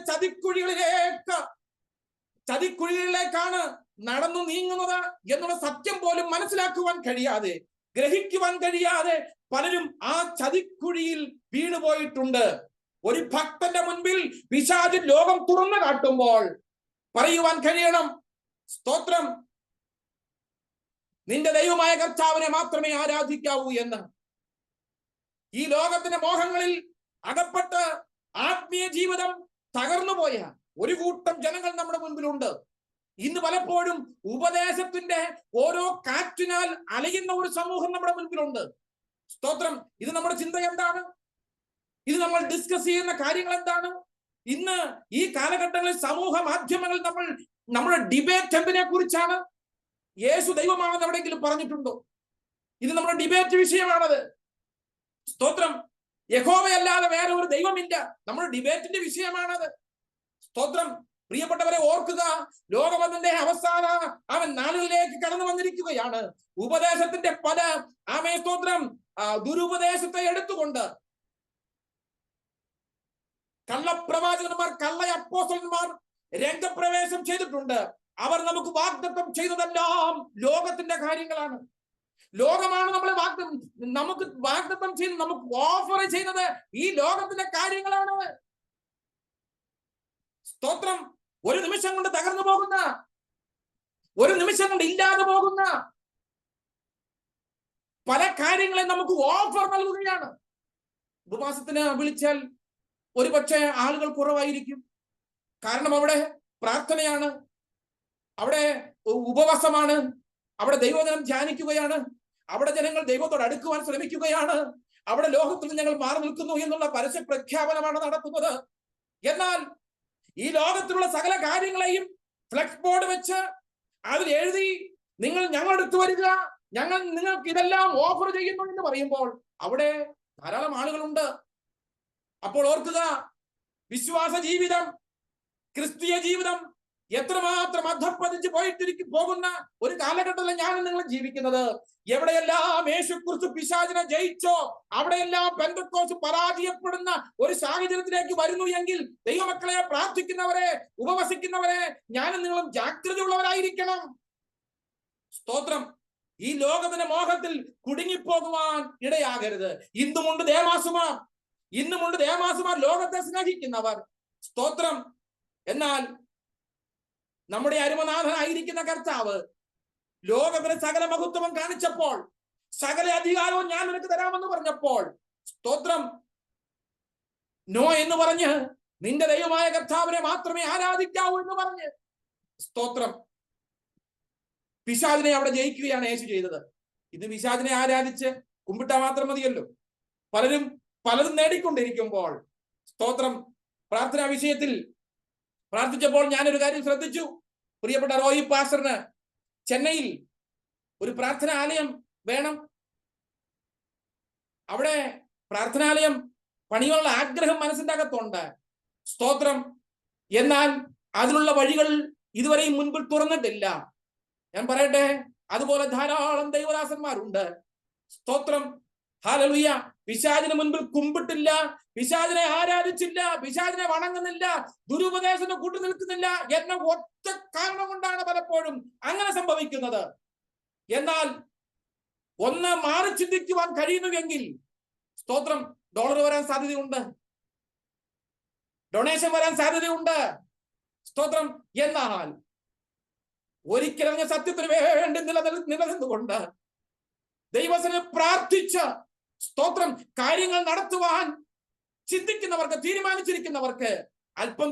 [SPEAKER 1] ചതിക്കുഴികളിലേക്കാണ് നടന്നു നീങ്ങുന്നത് എന്നുള്ള സത്യം പോലും മനസ്സിലാക്കുവാൻ കഴിയാതെ, ഗ്രഹിക്കുവാൻ കഴിയാതെ പലരും ആ ചതിക്കുഴിയിൽ വീണുപോയിട്ടുണ്ട്. ഒരു ഭക്തന്റെ മുൻപിൽ പിശാച് ലോകം തുറന്നു കാട്ടുമ്പോൾ പറയുവാൻ കഴിയണം, സ്തോത്രം, നിന്റെ ദൈവമായ കർത്താവിനെ മാത്രമേ ആരാധിക്കാവൂ എന്ന്. ഈ ലോകത്തിന്റെ മോഹങ്ങളിൽ അകപ്പെട്ട് ആത്മീയ ജീവിതം തകർന്നുപോയ ഒരു കൂട്ടം ജനങ്ങൾ നമ്മുടെ മുൻപിലുണ്ട്. ഇന്ന് പലപ്പോഴും ഉപദേശത്തിന്റെ ഓരോ കാറ്റിനാൽ അലയുന്ന ഒരു സമൂഹം നമ്മുടെ മുൻപിലുണ്ട്. സ്തോത്രം. ഇത് നമ്മുടെ ചിന്ത എന്താണ്? ഇത് നമ്മൾ ഡിസ്കസ് ചെയ്യുന്ന കാര്യങ്ങൾ എന്താണ്? ഇന്ന് ഈ കാലഘട്ടങ്ങളിൽ സമൂഹ മാധ്യമങ്ങൾ നമ്മുടെ ഡിബേറ്റ് എന്തിനെ കുറിച്ചാണ്? യേശു ദൈവമാണെന്ന് എവിടെയെങ്കിലും പറഞ്ഞിട്ടുണ്ടോ? ഇത് നമ്മുടെ ഡിബേറ്റ് വിഷയമാണത്. സ്തോത്രം. യഹോവയല്ലാതെ വേറെ ഒരു ദൈവമില്ല, നമ്മുടെ ഡിബേറ്റിന്റെ വിഷയമാണത്. സ്തോത്രം. പ്രിയപ്പെട്ടവരെ, ഓർക്കുക, ലോകം അതിന്റെ അവസാന നാളുകളിലേക്ക് കടന്നു വന്നിരിക്കുകയാണ്. ഉപദേശത്തിന്റെ പല സ്തോത്രം ദുരുപദേശത്തെ എടുത്തുകൊണ്ട് കള്ളപ്രവാചകന്മാർ, കള്ള അപ്പോസ്തലന്മാർ രംഗപ്രവേശം ചെയ്തിട്ടുണ്ട്. അവർ നമുക്ക് വാഗ്ദത്തം ചെയ്തതെല്ലാം ലോകത്തിന്റെ കാര്യങ്ങളാണ്. ലോകമാണ് നമുക്ക് വാഗ്ദത്തം ചെയ്യുന്നത്, നമുക്ക് ഓഫർ ചെയ്യുന്നത് ഈ ലോകത്തിന്റെ കാര്യങ്ങളാണ്. സ്തോത്രം. ഒരു നിമിഷം കൊണ്ട് തകർന്നു പോകുന്ന, ഒരു നിമിഷം കൊണ്ട് ഇല്ലാതെ പോകുന്ന പല കാര്യങ്ങളെ നമുക്ക് ഓഫർ നൽകുകയാണ്. ഉപവാസത്തിന് വിളിച്ചാൽ ഒരുപക്ഷെ ആളുകൾ കുറവായിരിക്കും. കാരണം അവിടെ പ്രാർത്ഥനയാണ്, അവിടെ ഉപവാസമാണ്, അവിടെ ദൈവവചനം ധ്യാനിക്കുകയാണ്, അവിടെ ജനങ്ങൾ ദൈവത്തോട് അടുക്കുവാൻ ശ്രമിക്കുകയാണ്, അവിടെ ലോകത്തിൽ നിന്ന് ഞങ്ങൾ മാറി നിൽക്കുന്നു എന്നുള്ള പരസ്യ പ്രഖ്യാപനമാണ് നടത്തുന്നത്. എന്നാൽ ഈ ലോകത്തിലുള്ള സകല കാര്യങ്ങളെയും ഫ്ലെക്സ് ബോർഡ് വെച്ച് അതിൽ എഴുതി നിങ്ങൾ ഞങ്ങളടുത്ത് വരിക, ഞങ്ങൾ നിങ്ങൾക്ക് ഇതെല്ലാം ഓഫർ ചെയ്യുന്നു എന്ന് പറയുമ്പോൾ അവിടെ ധാരാളം ആളുകളുണ്ട്. അപ്പോൾ ഓർക്കുക, വിശ്വാസ ജീവിതം, ക്രിസ്തീയ ജീവിതം എത്രമാത്രം അധപ്പതിച്ച് പോകുന്ന ഒരു കാലഘട്ടത്തിലാണ് ഞാൻ നിങ്ങൾ ജീവിക്കുന്നത്. എവിടെയെല്ലാം യേശുക്രിസ്തു പിശാചിനെ ജയിച്ചോ അവിടെയെല്ലാം പെന്തക്കോസ്ത് പരാജയപ്പെടുന്ന ഒരു സാഹചര്യത്തിലേക്ക് വരുന്നു എങ്കിൽ ദൈവമക്കളെ, പ്രാർത്ഥിക്കുന്നവരെ, ഉപവസിക്കുന്നവരെ, ഞാനും നിങ്ങളും ജാഗ്രതയുള്ളവരായിരിക്കണം. സ്തോത്രം. ഈ ലോകത്തിന്റെ മോഹത്തിൽ കുടുങ്ങിപ്പോകുവാൻ ഇടയാകരുത്. ഇന്നുമുണ്ട് ദേവാസുമാർ ലോകത്തെ സ്നേഹിക്കുന്നവർ. സ്തോത്രം. എന്നാൽ നമ്മുടെ അരുമനാഥനായിരിക്കുന്ന കർത്താവ് ലോകത്തിന് സകല മഹത്വം കാണിച്ചപ്പോൾ, സകല അധികാരവും ഞാൻ നിനക്ക് തരാമെന്ന് പറഞ്ഞപ്പോൾ, സ്തോത്രം, നോ എന്ന് പറഞ്ഞ് നിന്റെ ദൈവമായ കർത്താവിനെ മാത്രമേ ആരാധിക്കാവൂ എന്ന് പറഞ്ഞ്, സ്തോത്രം, പിശാചിനെ അവിടെ ജയിക്കുകയാണ് യേശു ചെയ്തത്. ഇന്ന് പിശാചിനെ ആരാധിച്ച് കുമ്പിട്ടാൽ മാത്രം മതിയല്ലോ. പലരും നേടിക്കൊണ്ടിരിക്കുമ്പോൾ, സ്തോത്രം, പ്രാർത്ഥനാ വിഷയത്തിൽ പ്രാർത്ഥിച്ചപ്പോൾ ഞാനൊരു കാര്യം ശ്രദ്ധിച്ചു. പ്രിയപ്പെട്ട റോയി പാസ്റ്ററിന് ചെന്നൈയിൽ ഒരു പ്രാർത്ഥനാലയം വേണം. അവിടെ പ്രാർത്ഥനാലയം പണിയുള്ള ആഗ്രഹം മനസ്സിന്റെ അകത്തുണ്ട്. സ്തോത്രം. എന്നാൽ അതിനുള്ള വഴികൾ ഇതുവരെയും മുൻപിൽ തുറന്നിട്ടില്ല. ഞാൻ പറയട്ടെ, അതുപോലെ ധാരാളം ദൈവദാസന്മാരുണ്ട്. സ്തോത്രം. ഹല്ലേലൂയ. പിശാചിന് മുൻപിൽ കുമ്പിട്ടില്ല, പിശാചിനെ ആരാധിച്ചില്ല, പിശാചിനെ വണങ്ങുന്നില്ല, ദുരുപദേശത്തിന് കൂട്ടു നിൽക്കുന്നില്ല എന്ന ഒറ്റ കാരണം കൊണ്ടാണ് പലപ്പോഴും അങ്ങനെ സംഭവിക്കുന്നത്. എന്നാൽ ഒന്ന് മാറി ചിന്തിക്കുവാൻ കഴിയുന്നുവെങ്കിൽ, സ്തോത്രം, ഡോളർ വരാൻ സാധ്യതയുണ്ട്, ഡൊണേഷൻ വരാൻ സാധ്യതയുണ്ട്. സ്തോത്രം. എന്നാൽ ഒരിക്കലും സത്യത്തിന് വേണ്ടി നിലനിന്നുകൊണ്ട് ദൈവത്തിന് പ്രാർത്ഥിച്ച്, സ്തോത്രം, കാര്യങ്ങൾ നടത്തുവാൻ ചിന്തിക്കുന്നവർക്ക്, തീരുമാനിച്ചിരിക്കുന്നവർക്ക് അല്പം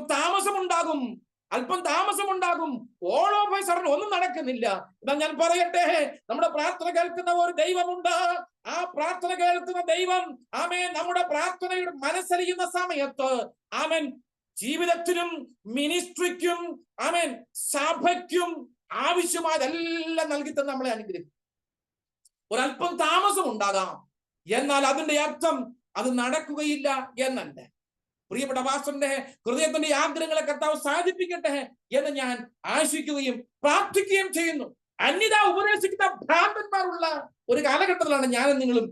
[SPEAKER 1] താമസമുണ്ടാകും. ഓൾ ഓഫ് എ സഡൻ ഒന്നും നടക്കുന്നില്ല. എന്നാൽ ഞാൻ പറയട്ടെ, നമ്മുടെ പ്രാർത്ഥന കേൾക്കുന്ന ഒരു ദൈവമുണ്ട്. ആ പ്രാർത്ഥന കേൾക്കുന്ന ദൈവം, ആമേൻ, നമ്മുടെ പ്രാർത്ഥനയുടെ മനസ്സറിയുന്ന സമയത്ത്, ആമേൻ, ജീവിതത്തിനും മിനിസ്ട്രിക്കും, ആമേൻ, സഭയ്ക്കും ആവശ്യമായതെല്ലാം നൽകി തന്നെ നമ്മളെ അനുഗ്രഹിക്കും. ഒരല്പം താമസം ഉണ്ടാകാം, എന്നാൽ അതിന്റെ അർത്ഥം അത് നടക്കുകയില്ല എന്നല്ല. പ്രിയപ്പെട്ട പാസ്റ്ററിന്റെ ഹൃദയത്തിന്റെ ആഗ്രഹങ്ങളെ കർത്താവ് സാധിപ്പിക്കട്ടെ എന്ന് ഞാൻ ആശിക്കുകയും പ്രാർത്ഥിക്കുകയും ചെയ്യുന്നു. അന്യത ഉപദേശിക്കുന്ന ഭ്രാന്തന്മാരുള്ള ഒരു കാലഘട്ടത്തിലാണ് ഞാനും നിങ്ങളും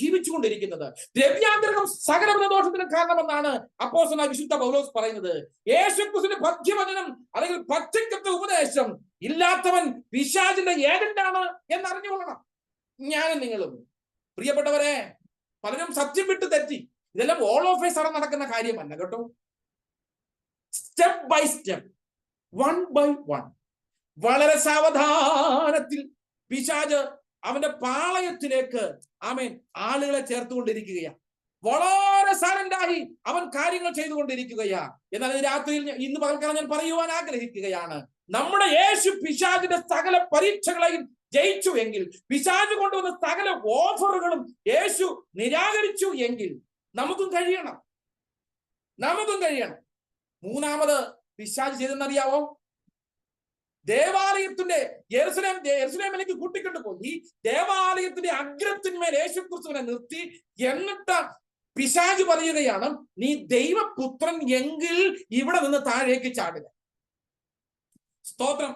[SPEAKER 1] ജീവിച്ചുകൊണ്ടിരിക്കുന്നത്. ദ്രവ്യാന്തരം സകലവിധ ദോഷത്തിന് കാരണമെന്നാണ് അപ്പോസ്തലനായ വിശുദ്ധ പൗലോസ് പറയുന്നത്. യേശുക്രിസ്തുവിന്റെ പഥ്യവചനം അല്ലെങ്കിൽ പച്ചക്കത്തെ ഉപദേശം ഇല്ലാത്തവൻ പിശാചിന്റെ ഏജന്റാണ് എന്നറിഞ്ഞുകൊള്ളണം ഞാനും നിങ്ങളും. പ്രിയപ്പെട്ടവരെ, പലരും സത്യം വിട്ട് തെറ്റി. ഇതെല്ലാം ഓൾ ഓഫ് എ സഡൻ നടക്കുന്ന കാര്യമല്ല കേട്ടോ. Step by step, one by one, വളരെ സാവധാനത്തിൽ പിശാച് അവന്റെ പാളയത്തിലേക്ക്, ആമേൻ, ആളുകളെ ചേർത്തുകൊണ്ടിരിക്കുകയാണ്. വളരെ സൈലന്റായി അവൻ കാര്യങ്ങൾ ചെയ്തുകൊണ്ടിരിക്കുകയാ. എന്നാൽ രാത്രിയിൽ ഇന്ന് പകൽക്കാലം ഞാൻ പറയുവാൻ ആഗ്രഹിക്കുകയാണ്, നമ്മുടെ യേശു പിശാചിന്റെ സകല പരീക്ഷകളെയും ജയിച്ചു എങ്കിൽ, പിശാച് കൊണ്ടുവന്ന സകല ഓഫറുകളും യേശു നിരാകരിച്ചു എങ്കിൽ നമുക്കും കഴിയണം. മൂന്നാമത് പിശാച് ചെയ്തെന്നറിയാവോ? ദേവാലയത്തിന്റെ യെരുശലേമിലേക്ക് കൂട്ടിക്കൊണ്ടു പോയി ദേവാലയത്തിന്റെ അഗ്രത്തിന്മേൽ യേശുക്രിസ്തുവിനെ നിർത്തി. എന്നിട്ട് പിശാച് പറയുകയാണ്, നീ ദൈവപുത്രൻ എങ്കിൽ ഇവിടെ നിന്ന് താഴേക്ക് ചാടുക. സ്തോത്രം.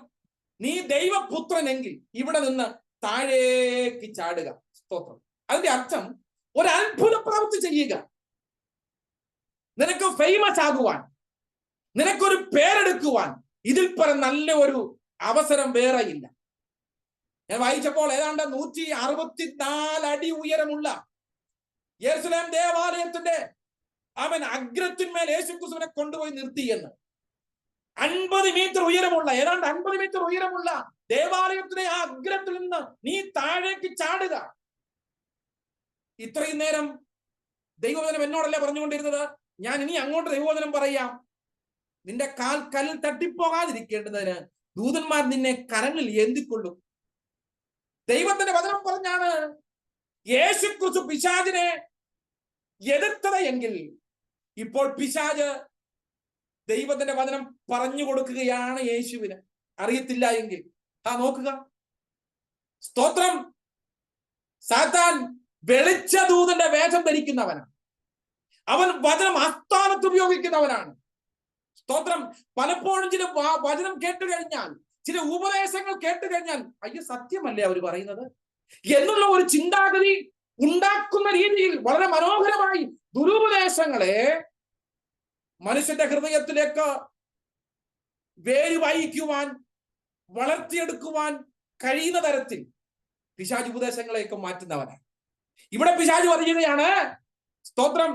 [SPEAKER 1] നീ ദൈവപുത്രൻ എങ്കിൽ ഇവിടെ നിന്ന് താഴേക്ക് ചാടുക. സ്തോത്രം. അതിന്റെ അർത്ഥം ഒരു അത്ഭുത പ്രവൃത്തി ചെയ്യുക. നിനക്ക് ഫേമസ് ആകുവാൻ, നിനക്കൊരു പേരെടുക്കുവാൻ ഇതിൽ പരം നല്ല ഒരു അവസരം വേറെ ഇല്ല. ഞാൻ വായിച്ചപ്പോൾ ഏതാണ്ട് 164 അടി ഉയരമുള്ള യെരുശലേം ദേവാലയത്തിന്റെ അവൻ അഗ്രത്തിന്മേൽ യേശുക്രിസ്തുവിനെ കൊണ്ടുപോയി നിർത്തിയെന്ന്. 50 മീറ്റർ ഉയരമുള്ള, ഏതാണ്ട് 50 മീറ്റർ ഉയരമുള്ള ദേവാലയത്തിന്റെ ആ അഗ്രത്തിൽ നിന്ന് നീ താഴേക്ക് ചാടുക. ഇത്രയും നേരം ദൈവവചനം എന്നോടല്ലേ പറഞ്ഞുകൊണ്ടിരുന്നത്? ഞാൻ ഇനി അങ്ങോട്ട് ദൈവവചനം പറയാം. നിന്റെ കാൽ കല്ലിൽ തട്ടിപ്പോകാതിരിക്കേണ്ടതിന് ദൂതന്മാർ നിന്നെ കരങ്ങളിൽ ഏന്തിക്കൊള്ളും. ദൈവത്തിന്റെ വചനം പറഞ്ഞാണ് യേശുക്രിസ്തു പിശാചിനെ എതിർത്തത് എങ്കിൽ, ഇപ്പോൾ പിശാച് ദൈവത്തിന്റെ വചനം പറഞ്ഞു കൊടുക്കുകയാണ് യേശുവിന്. അറിയത്തില്ല എങ്കിൽ നോക്കുക. സ്തോത്രം. സാത്താൻ വെളിച്ച ദൂതന്റെ വേഷം ധരിക്കുന്നവനാണ്. അവൻ വചനം അസ്ഥാനത്ത് ഉപയോഗിക്കുന്നവനാണ്. സ്തോത്രം. പലപ്പോഴും ചില വചനം കേട്ട് കഴിഞ്ഞാൽ, ചില ഉപദേശങ്ങൾ കേട്ട് കഴിഞ്ഞാൽ, അയ്യോ സത്യമല്ലേ അവർ പറയുന്നത് എന്നുള്ള ഒരു ചിന്താഗതി ഉണ്ടാക്കുന്ന രീതിയിൽ വളരെ മനോഹരമായി ദുരുപദേശങ്ങളെ മനുഷ്യന്റെ ഹൃദയത്തിലേക്ക് വേര് വായിക്കുവാൻ, വളർത്തിയെടുക്കുവാൻ കഴിയുന്ന തരത്തിൽ പിശാച് ഉപദേശങ്ങളെയൊക്കെ മാറ്റുന്നവനാണ്. ഇവിടെ പിശാച് പറയുകയാണ്, സ്തോത്രം,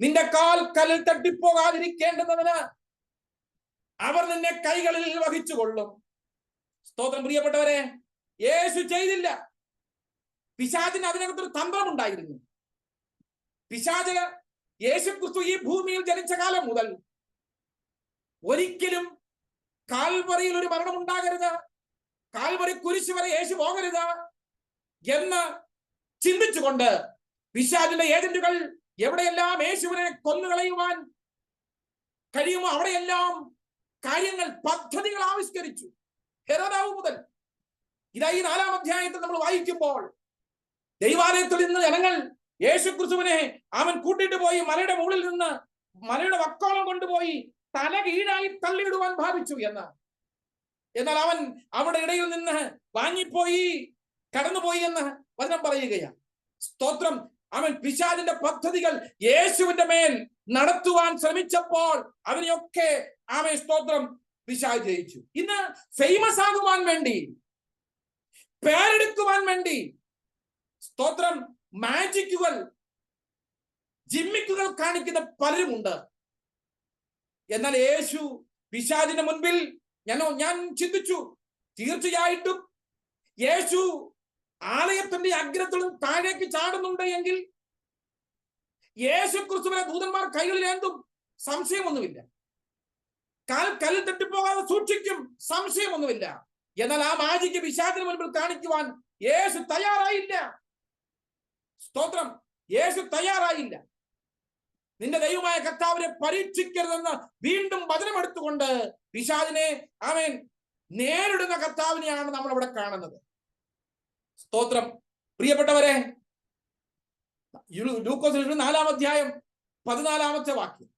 [SPEAKER 1] നിന്റെ കാൽ കല്ലിൽ തട്ടിപ്പോകാതിരിക്കേണ്ടതിന് അവർ നിന്നെ കൈകളിൽ വഹിച്ചുകൊള്ളും. സ്തോത്രം. പ്രിയപ്പെട്ടവരെ, യേശു ചെയ്തില്ല. പിശാചിന് അതിനകത്തൊരു തന്ത്രമുണ്ടായിരുന്നു. പിശാച് യേശുക്രിസ്തു ഈ ഭൂമിയിൽ ജനിച്ച കാലം മുതൽ ഒരിക്കലും കാൽവറിയിൽ ഒരു മരണം ഉണ്ടാകരുത്, കാൽവറി കുരിശ് വരെ യേശു പോകരുത് എന്ന് ചിന്തിച്ചുകൊണ്ട് പിശാചിന്റെ ഏജന്റുകൾ എവിടെയെല്ലാം യേശുവിനെ കൊന്നുകളയുവാൻ കഴിയുമോ അവിടെയെല്ലാം കാര്യങ്ങൾ, പദ്ധതികൾ ആവിഷ്കരിച്ചു. ഹെരോദാവ് മുതൽ ഇതാ ഈ 4-ാം അധ്യായത്തിൽ നമ്മൾ വായിക്കുമ്പോൾ, ദൈവാലയത്തിൽ നിന്ന് ജനങ്ങൾ യേശുക്രിസ്തുവിനെ അവൻ കൂട്ടിട്ട് പോയി മലയുടെ മുകളിൽ നിന്ന് മലയുടെ വക്കോളം കൊണ്ടുപോയി തല കീഴായി തള്ളിയിടുവാൻ ഭാവിച്ചു എന്ന്. എന്നാൽ അവൻ അവിടെ ഇടയിൽ നിന്ന് വാങ്ങിപ്പോയി, കടന്നുപോയി എന്ന് വചനം പറയുകയാണ്. സ്തോത്രം. അവൻ പിശാചിന്റെ പദ്ധതികൾ യേശുവിന്റെ മേൽ നടത്തുവാൻ ശ്രമിച്ചപ്പോൾ അവനെയൊക്കെ അവൻ, സ്തോത്രം, പിശാച് ജയിച്ചു. ഇന്ന് ഫേമസ് ആകുവാൻ വേണ്ടി, പേരെടുക്കുവാൻ വേണ്ടി, സ്തോത്രം, മാജിക്കുകൾ, ജിമ്മിക്കുകൾ കാണിക്കുന്ന പലരുമുണ്ട്. എന്നാൽ യേശു പിശാചിന്റെ മുൻപിൽ ഞാൻ ചിന്തിച്ചു, തീർച്ചയായിട്ടും യേശു ആലയത്തിന്റെ അഗ്രത്തിൽ താഴേക്ക് ചാടുന്നുണ്ട് എങ്കിൽ യേശുക്രിസ്തുവിനെ ദൂതന്മാർ കൈകളിൽ ഏന്തും, സംശയമൊന്നുമില്ല. കാൽ കല്ലിൽ തട്ടിപ്പോകാതെ സൂക്ഷിക്കും, സംശയമൊന്നുമില്ല. എന്നാൽ ആ മാജിക്ക് പിശാചിന് മുൻപിൽ കാണിക്കുവാൻ യേശു തയ്യാറായില്ല. സ്തോത്രം. യേശു തയ്യാറായില്ല. നിന്റെ ദൈവമായ കർത്താവിനെ പരീക്ഷിക്കരുതെന്ന് വീണ്ടും വചനമെടുത്തുകൊണ്ട് പിശാചിനെ അവൻ നേരിടുന്ന കർത്താവിനെയാണ് നമ്മൾ ഇവിടെ കാണുന്നത്. സ്തോത്രം. പ്രിയപ്പെട്ടവരെ, ലൂക്കോസ് 4-ാം അധ്യായം 14-ാമത്തെ വാക്യം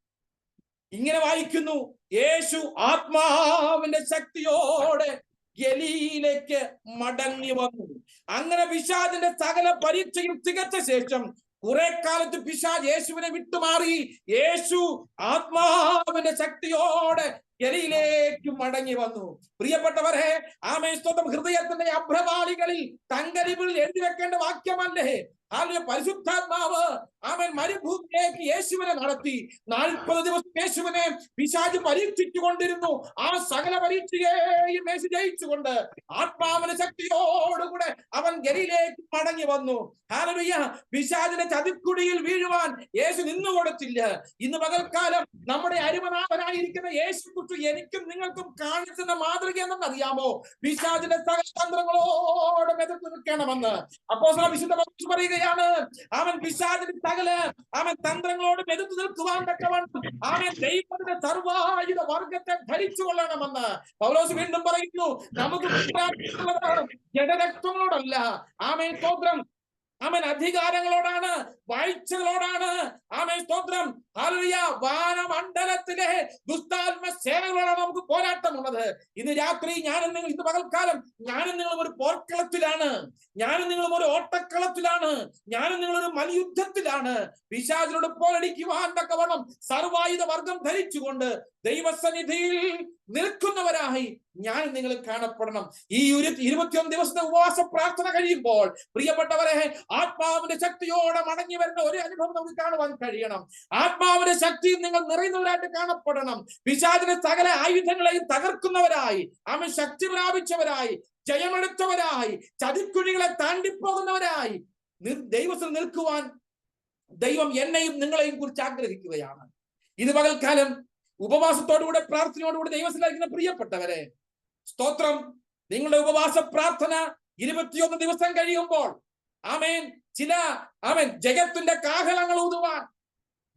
[SPEAKER 1] ഇങ്ങനെ വായിക്കുന്നു, യേശു ആത്മാവിന്റെ ശക്തിയോടെ ഗലീലയിലേക്ക് മടങ്ങി വന്നു. അങ്ങനെ പിശാചിന്റെ സകല പരീക്ഷയും തികച്ച ശേഷം കുറെ കാലത്ത് പിശാച് യേശുവിനെ വിട്ടുമാറി. യേശു ആത്മാവിന്റെ ശക്തിയോടെ ഗലീലയിലേക്ക് മടങ്ങി വന്നു. പ്രിയപ്പെട്ടവരെ, ആമേൻ, സ്തോത്രം. ഹൃദയത്തിന്റെ അഭ്രവാളികളിൽ തങ്കരിവിൽ എഴുതി വെക്കേണ്ട വാക്യമല്ലേ പരിശുദ്ധാത്മാവ് അവൻ മരുഭൂമിയിലേക്ക് യേശുവിനെ നടത്തി. 40 ദിവസം യേശുവിനെ പിശാച് പരീക്ഷിച്ചുകൊണ്ടിരുന്നു. ആ സകല പരീക്ഷയെയും യേശു ജയിച്ചുകൊണ്ട് ആത്മാവിന്റെ ശക്തിയോടുകൂടെ അവൻ ഗലീലയിലേക്ക് മടങ്ങി വന്നു. ഹല്ലേലൂയ. പിശാചിന്റെ ചതിക്കുഴിയിൽ വീഴുവാൻ യേശു നിന്നുകൊടുത്തില്ല. ഇന്ന് പകൽക്കാലം നമ്മുടെ അരുമനാഥനായിരിക്കുന്ന യേശു ക്രിസ്തു എനിക്കും നിങ്ങൾക്കും കാണിക്കുന്ന മാതൃക എന്തെന്നറിയാമോ? പിശാചിന്റെ സകല തന്ത്രങ്ങളോട് എതിർത്ത് നിൽക്കണമെന്ന് അപ്പോസ്തലൻ വിശുദ്ധ പൗലോസ് പറയുകയാണ്. അവൻ പിശാചിന്റെ സകല തന്ത്രങ്ങളോട് എതിർത്ത് നിൽക്കുവാൻ തക്കവണ്ണം അവൻ ദൈവത്തിന്റെ സർവായുധ വർഗത്തെ ധരിച്ചു കൊള്ളണമെന്ന് പൗലോസ് വീണ്ടും പറയുന്നു. നമുക്ക് ജഡരക്തങ്ങളോടല്ല, ആമേൻ സ്തോത്രം, അവൻ അധികാരങ്ങളോടാണ്, വാഴ്ചകളോടാണ്, ആമേൻ സ്തോത്രം, ഹല്ലേലൂയ, വാനമണ്ഡലത്തിലെ ദുഷ്ടാത്മ സേനകളോടാണ് നമുക്ക് പോരാട്ടമുള്ളത്. ഇന്ന് രാത്രി ഞാനും നിങ്ങൾ, ഇന്ന് പകൽക്കാലം ഞാനും നിങ്ങളും ഒരു പോർക്കളത്തിലാണ്, ഞാനും നിങ്ങളും ഒരു ഓട്ടക്കളത്തിലാണ്, ഞാനും നിങ്ങളൊരു മൽയുദ്ധത്തിലാണ്. പിശാചിനോട് പോരടിക്കുവാൻ തക്കവണ്ണം സർവായുധ വർഗം ധരിച്ചുകൊണ്ട് ദൈവസന്നിധിയിൽ നിൽക്കുന്നവരായി ഞാൻ നിങ്ങൾ കാണപ്പെടണം. ഈ 21 ദിവസത്തെ ഉപവാസ പ്രാർത്ഥന കഴിയുമ്പോൾ പ്രിയപ്പെട്ടവരെ, ആത്മാവിന്റെ ശക്തിയോടെ മടങ്ങി വരുന്ന ഒരു അനുഭവം നമുക്ക് കാണുവാൻ കഴിയണം. ആത്മാവിന്റെ ശക്തിയിൽ നിങ്ങൾ നിറയുന്നവരായിട്ട് കാണപ്പെടണം. പിശാചിന്റെ സകല ആയുധങ്ങളെയും തകർക്കുന്നവരായി, അവൻ ശക്തി പ്രാപിച്ചവരായി, ജയമെടുത്തവരായി, ചതിക്കുഴികളെ താണ്ടിപ്പോകുന്നവരായി ദൈവത്തിൽ നിൽക്കുവാൻ ദൈവം എന്നെയും നിങ്ങളെയും കുറിച്ച് ആഗ്രഹിക്കുകയാണ്. ഇത് പകൽക്കാലം ഉപവാസത്തോടുകൂടെ പ്രാർത്ഥനയോടുകൂടി ദൈവത്തിലായിരിക്കുന്ന പ്രിയപ്പെട്ടവരെ, സ്തോത്രം, നിങ്ങളുടെ ഉപവാസ പ്രാർത്ഥന 21 ദിവസം കഴിയുമ്പോൾ ആമേൻ ചില ജയത്തിന്റെ കാഹളങ്ങൾ ഊതുവാൻ,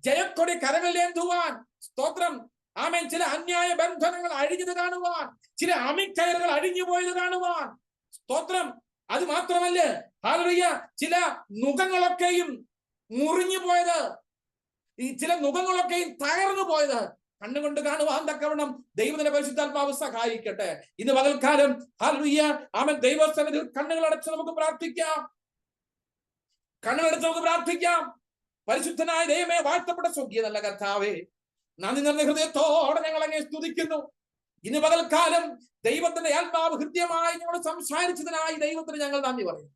[SPEAKER 1] ജയക്കൊടി കരങ്ങളിലേന്തുവാൻ, സ്തോത്രം, ആമേൻ ചില അന്യായ ബന്ധനങ്ങൾ അഴിഞ്ഞത് കാണുവാൻ, ചില അമിക്കയറുകൾ അഴിഞ്ഞു പോയത് കാണുവാൻ, സ്തോത്രം. അത് മാത്രമല്ല, ഹല്ലേലൂയ, ചില നുഖങ്ങളൊക്കെയും മുറിഞ്ഞു പോയത്, ഈ ചില നുഖങ്ങളൊക്കെയും തകർന്നു പോയത് കണ്ണുകൊണ്ട് കാണുവാൻ തക്കവണ്ണം ദൈവത്തിന്റെ പരിശുദ്ധാത്മാവ് സഹായിക്കട്ടെ. ഇന്ന് പകൽക്കാലം ഹല്ലേലൂയ, ആമേൻ, ദൈവസന്നിധിയിൽ കണ്ണുകളടച്ച് നമുക്ക് പ്രാർത്ഥിക്കാം. കണ്ണുകളടച്ച് നമുക്ക് പ്രാർത്ഥിക്കാം. പരിശുദ്ധനായ ദൈവമേ, വാഴ്ത്തപ്പെട്ട സ്വർഗ്ഗീയ നല്ല കർത്താവേ, നന്ദി നിറഞ്ഞ ഹൃദയത്തോടെ ഞങ്ങൾ അങ്ങേ സ്തുതിക്കുന്നു. ഇന്ന് പകൽക്കാലം ദൈവത്തിന്റെ ആത്മാവ് ഹൃദ്യമായി ഞങ്ങൾ സംസാരിച്ചതിനായി ദൈവത്തിന് ഞങ്ങൾ നന്ദി പറയുന്നു.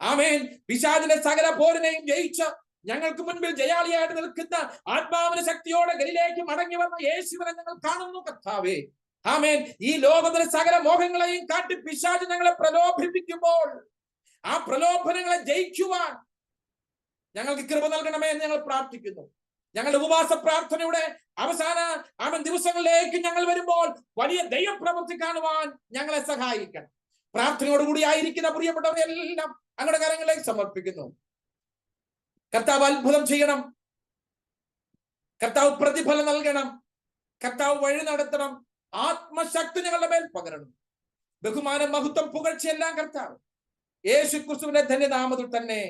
[SPEAKER 1] ആമേൻ. പിശാചിന്റെ സകല പോരിനെയും ജയിച്ച് ഞങ്ങൾക്ക് മുൻപിൽ ജയാളിയായിട്ട് നിൽക്കുന്ന ആത്മാവിന്റെ ശക്തിയോടെ ഗലീലയിലേക്ക് മടങ്ങി വന്ന യേശുവിനെ ഞങ്ങൾ കാണുന്നു കർത്താവേ. ആമേൻ. ഈ ലോകത്തിലെ സകല മോഹങ്ങളെയും കാട്ടി പിശാച് ഞങ്ങളെ പ്രലോഭിപ്പിക്കുമ്പോൾ ആ പ്രലോഭനങ്ങളെ ജയിക്കുവാൻ ഞങ്ങൾക്ക് കൃപ നൽകണമേ എന്ന് ഞങ്ങൾ പ്രാർത്ഥിക്കുന്നു. ഞങ്ങളുടെ ഉപവാസ പ്രാർത്ഥനയുടെ അവസാന ദിവസങ്ങളിലേക്ക് ഞങ്ങൾ വരുമ്പോൾ വലിയ ദൈവപ്രവൃത്തി കാണുവാൻ ഞങ്ങളെ സഹായിക്കണം. പ്രാർത്ഥനയോടുകൂടി ആയിരിക്കുന്ന പ്രിയപ്പെട്ടവരെല്ലാം അങ്ങയുടെ കരങ്ങളിലേക്ക് സമർപ്പിക്കുന്നു. കർത്താവ് അത്ഭുതം ചെയ്യണം, കർത്താവ് പ്രതിഫലം നൽകണം, കർത്താവ് വഴി നടത്തണം, ആത്മശക്തി ഞങ്ങളുടെ മേൽ പകരണം. ബഹുമാനം, മഹത്വം, പുകഴ്ചയെല്ലാം കർത്താവ് യേശു ക്രിസ്തുവിന്റെ ധന്യനാമത്തിൽ തന്നെ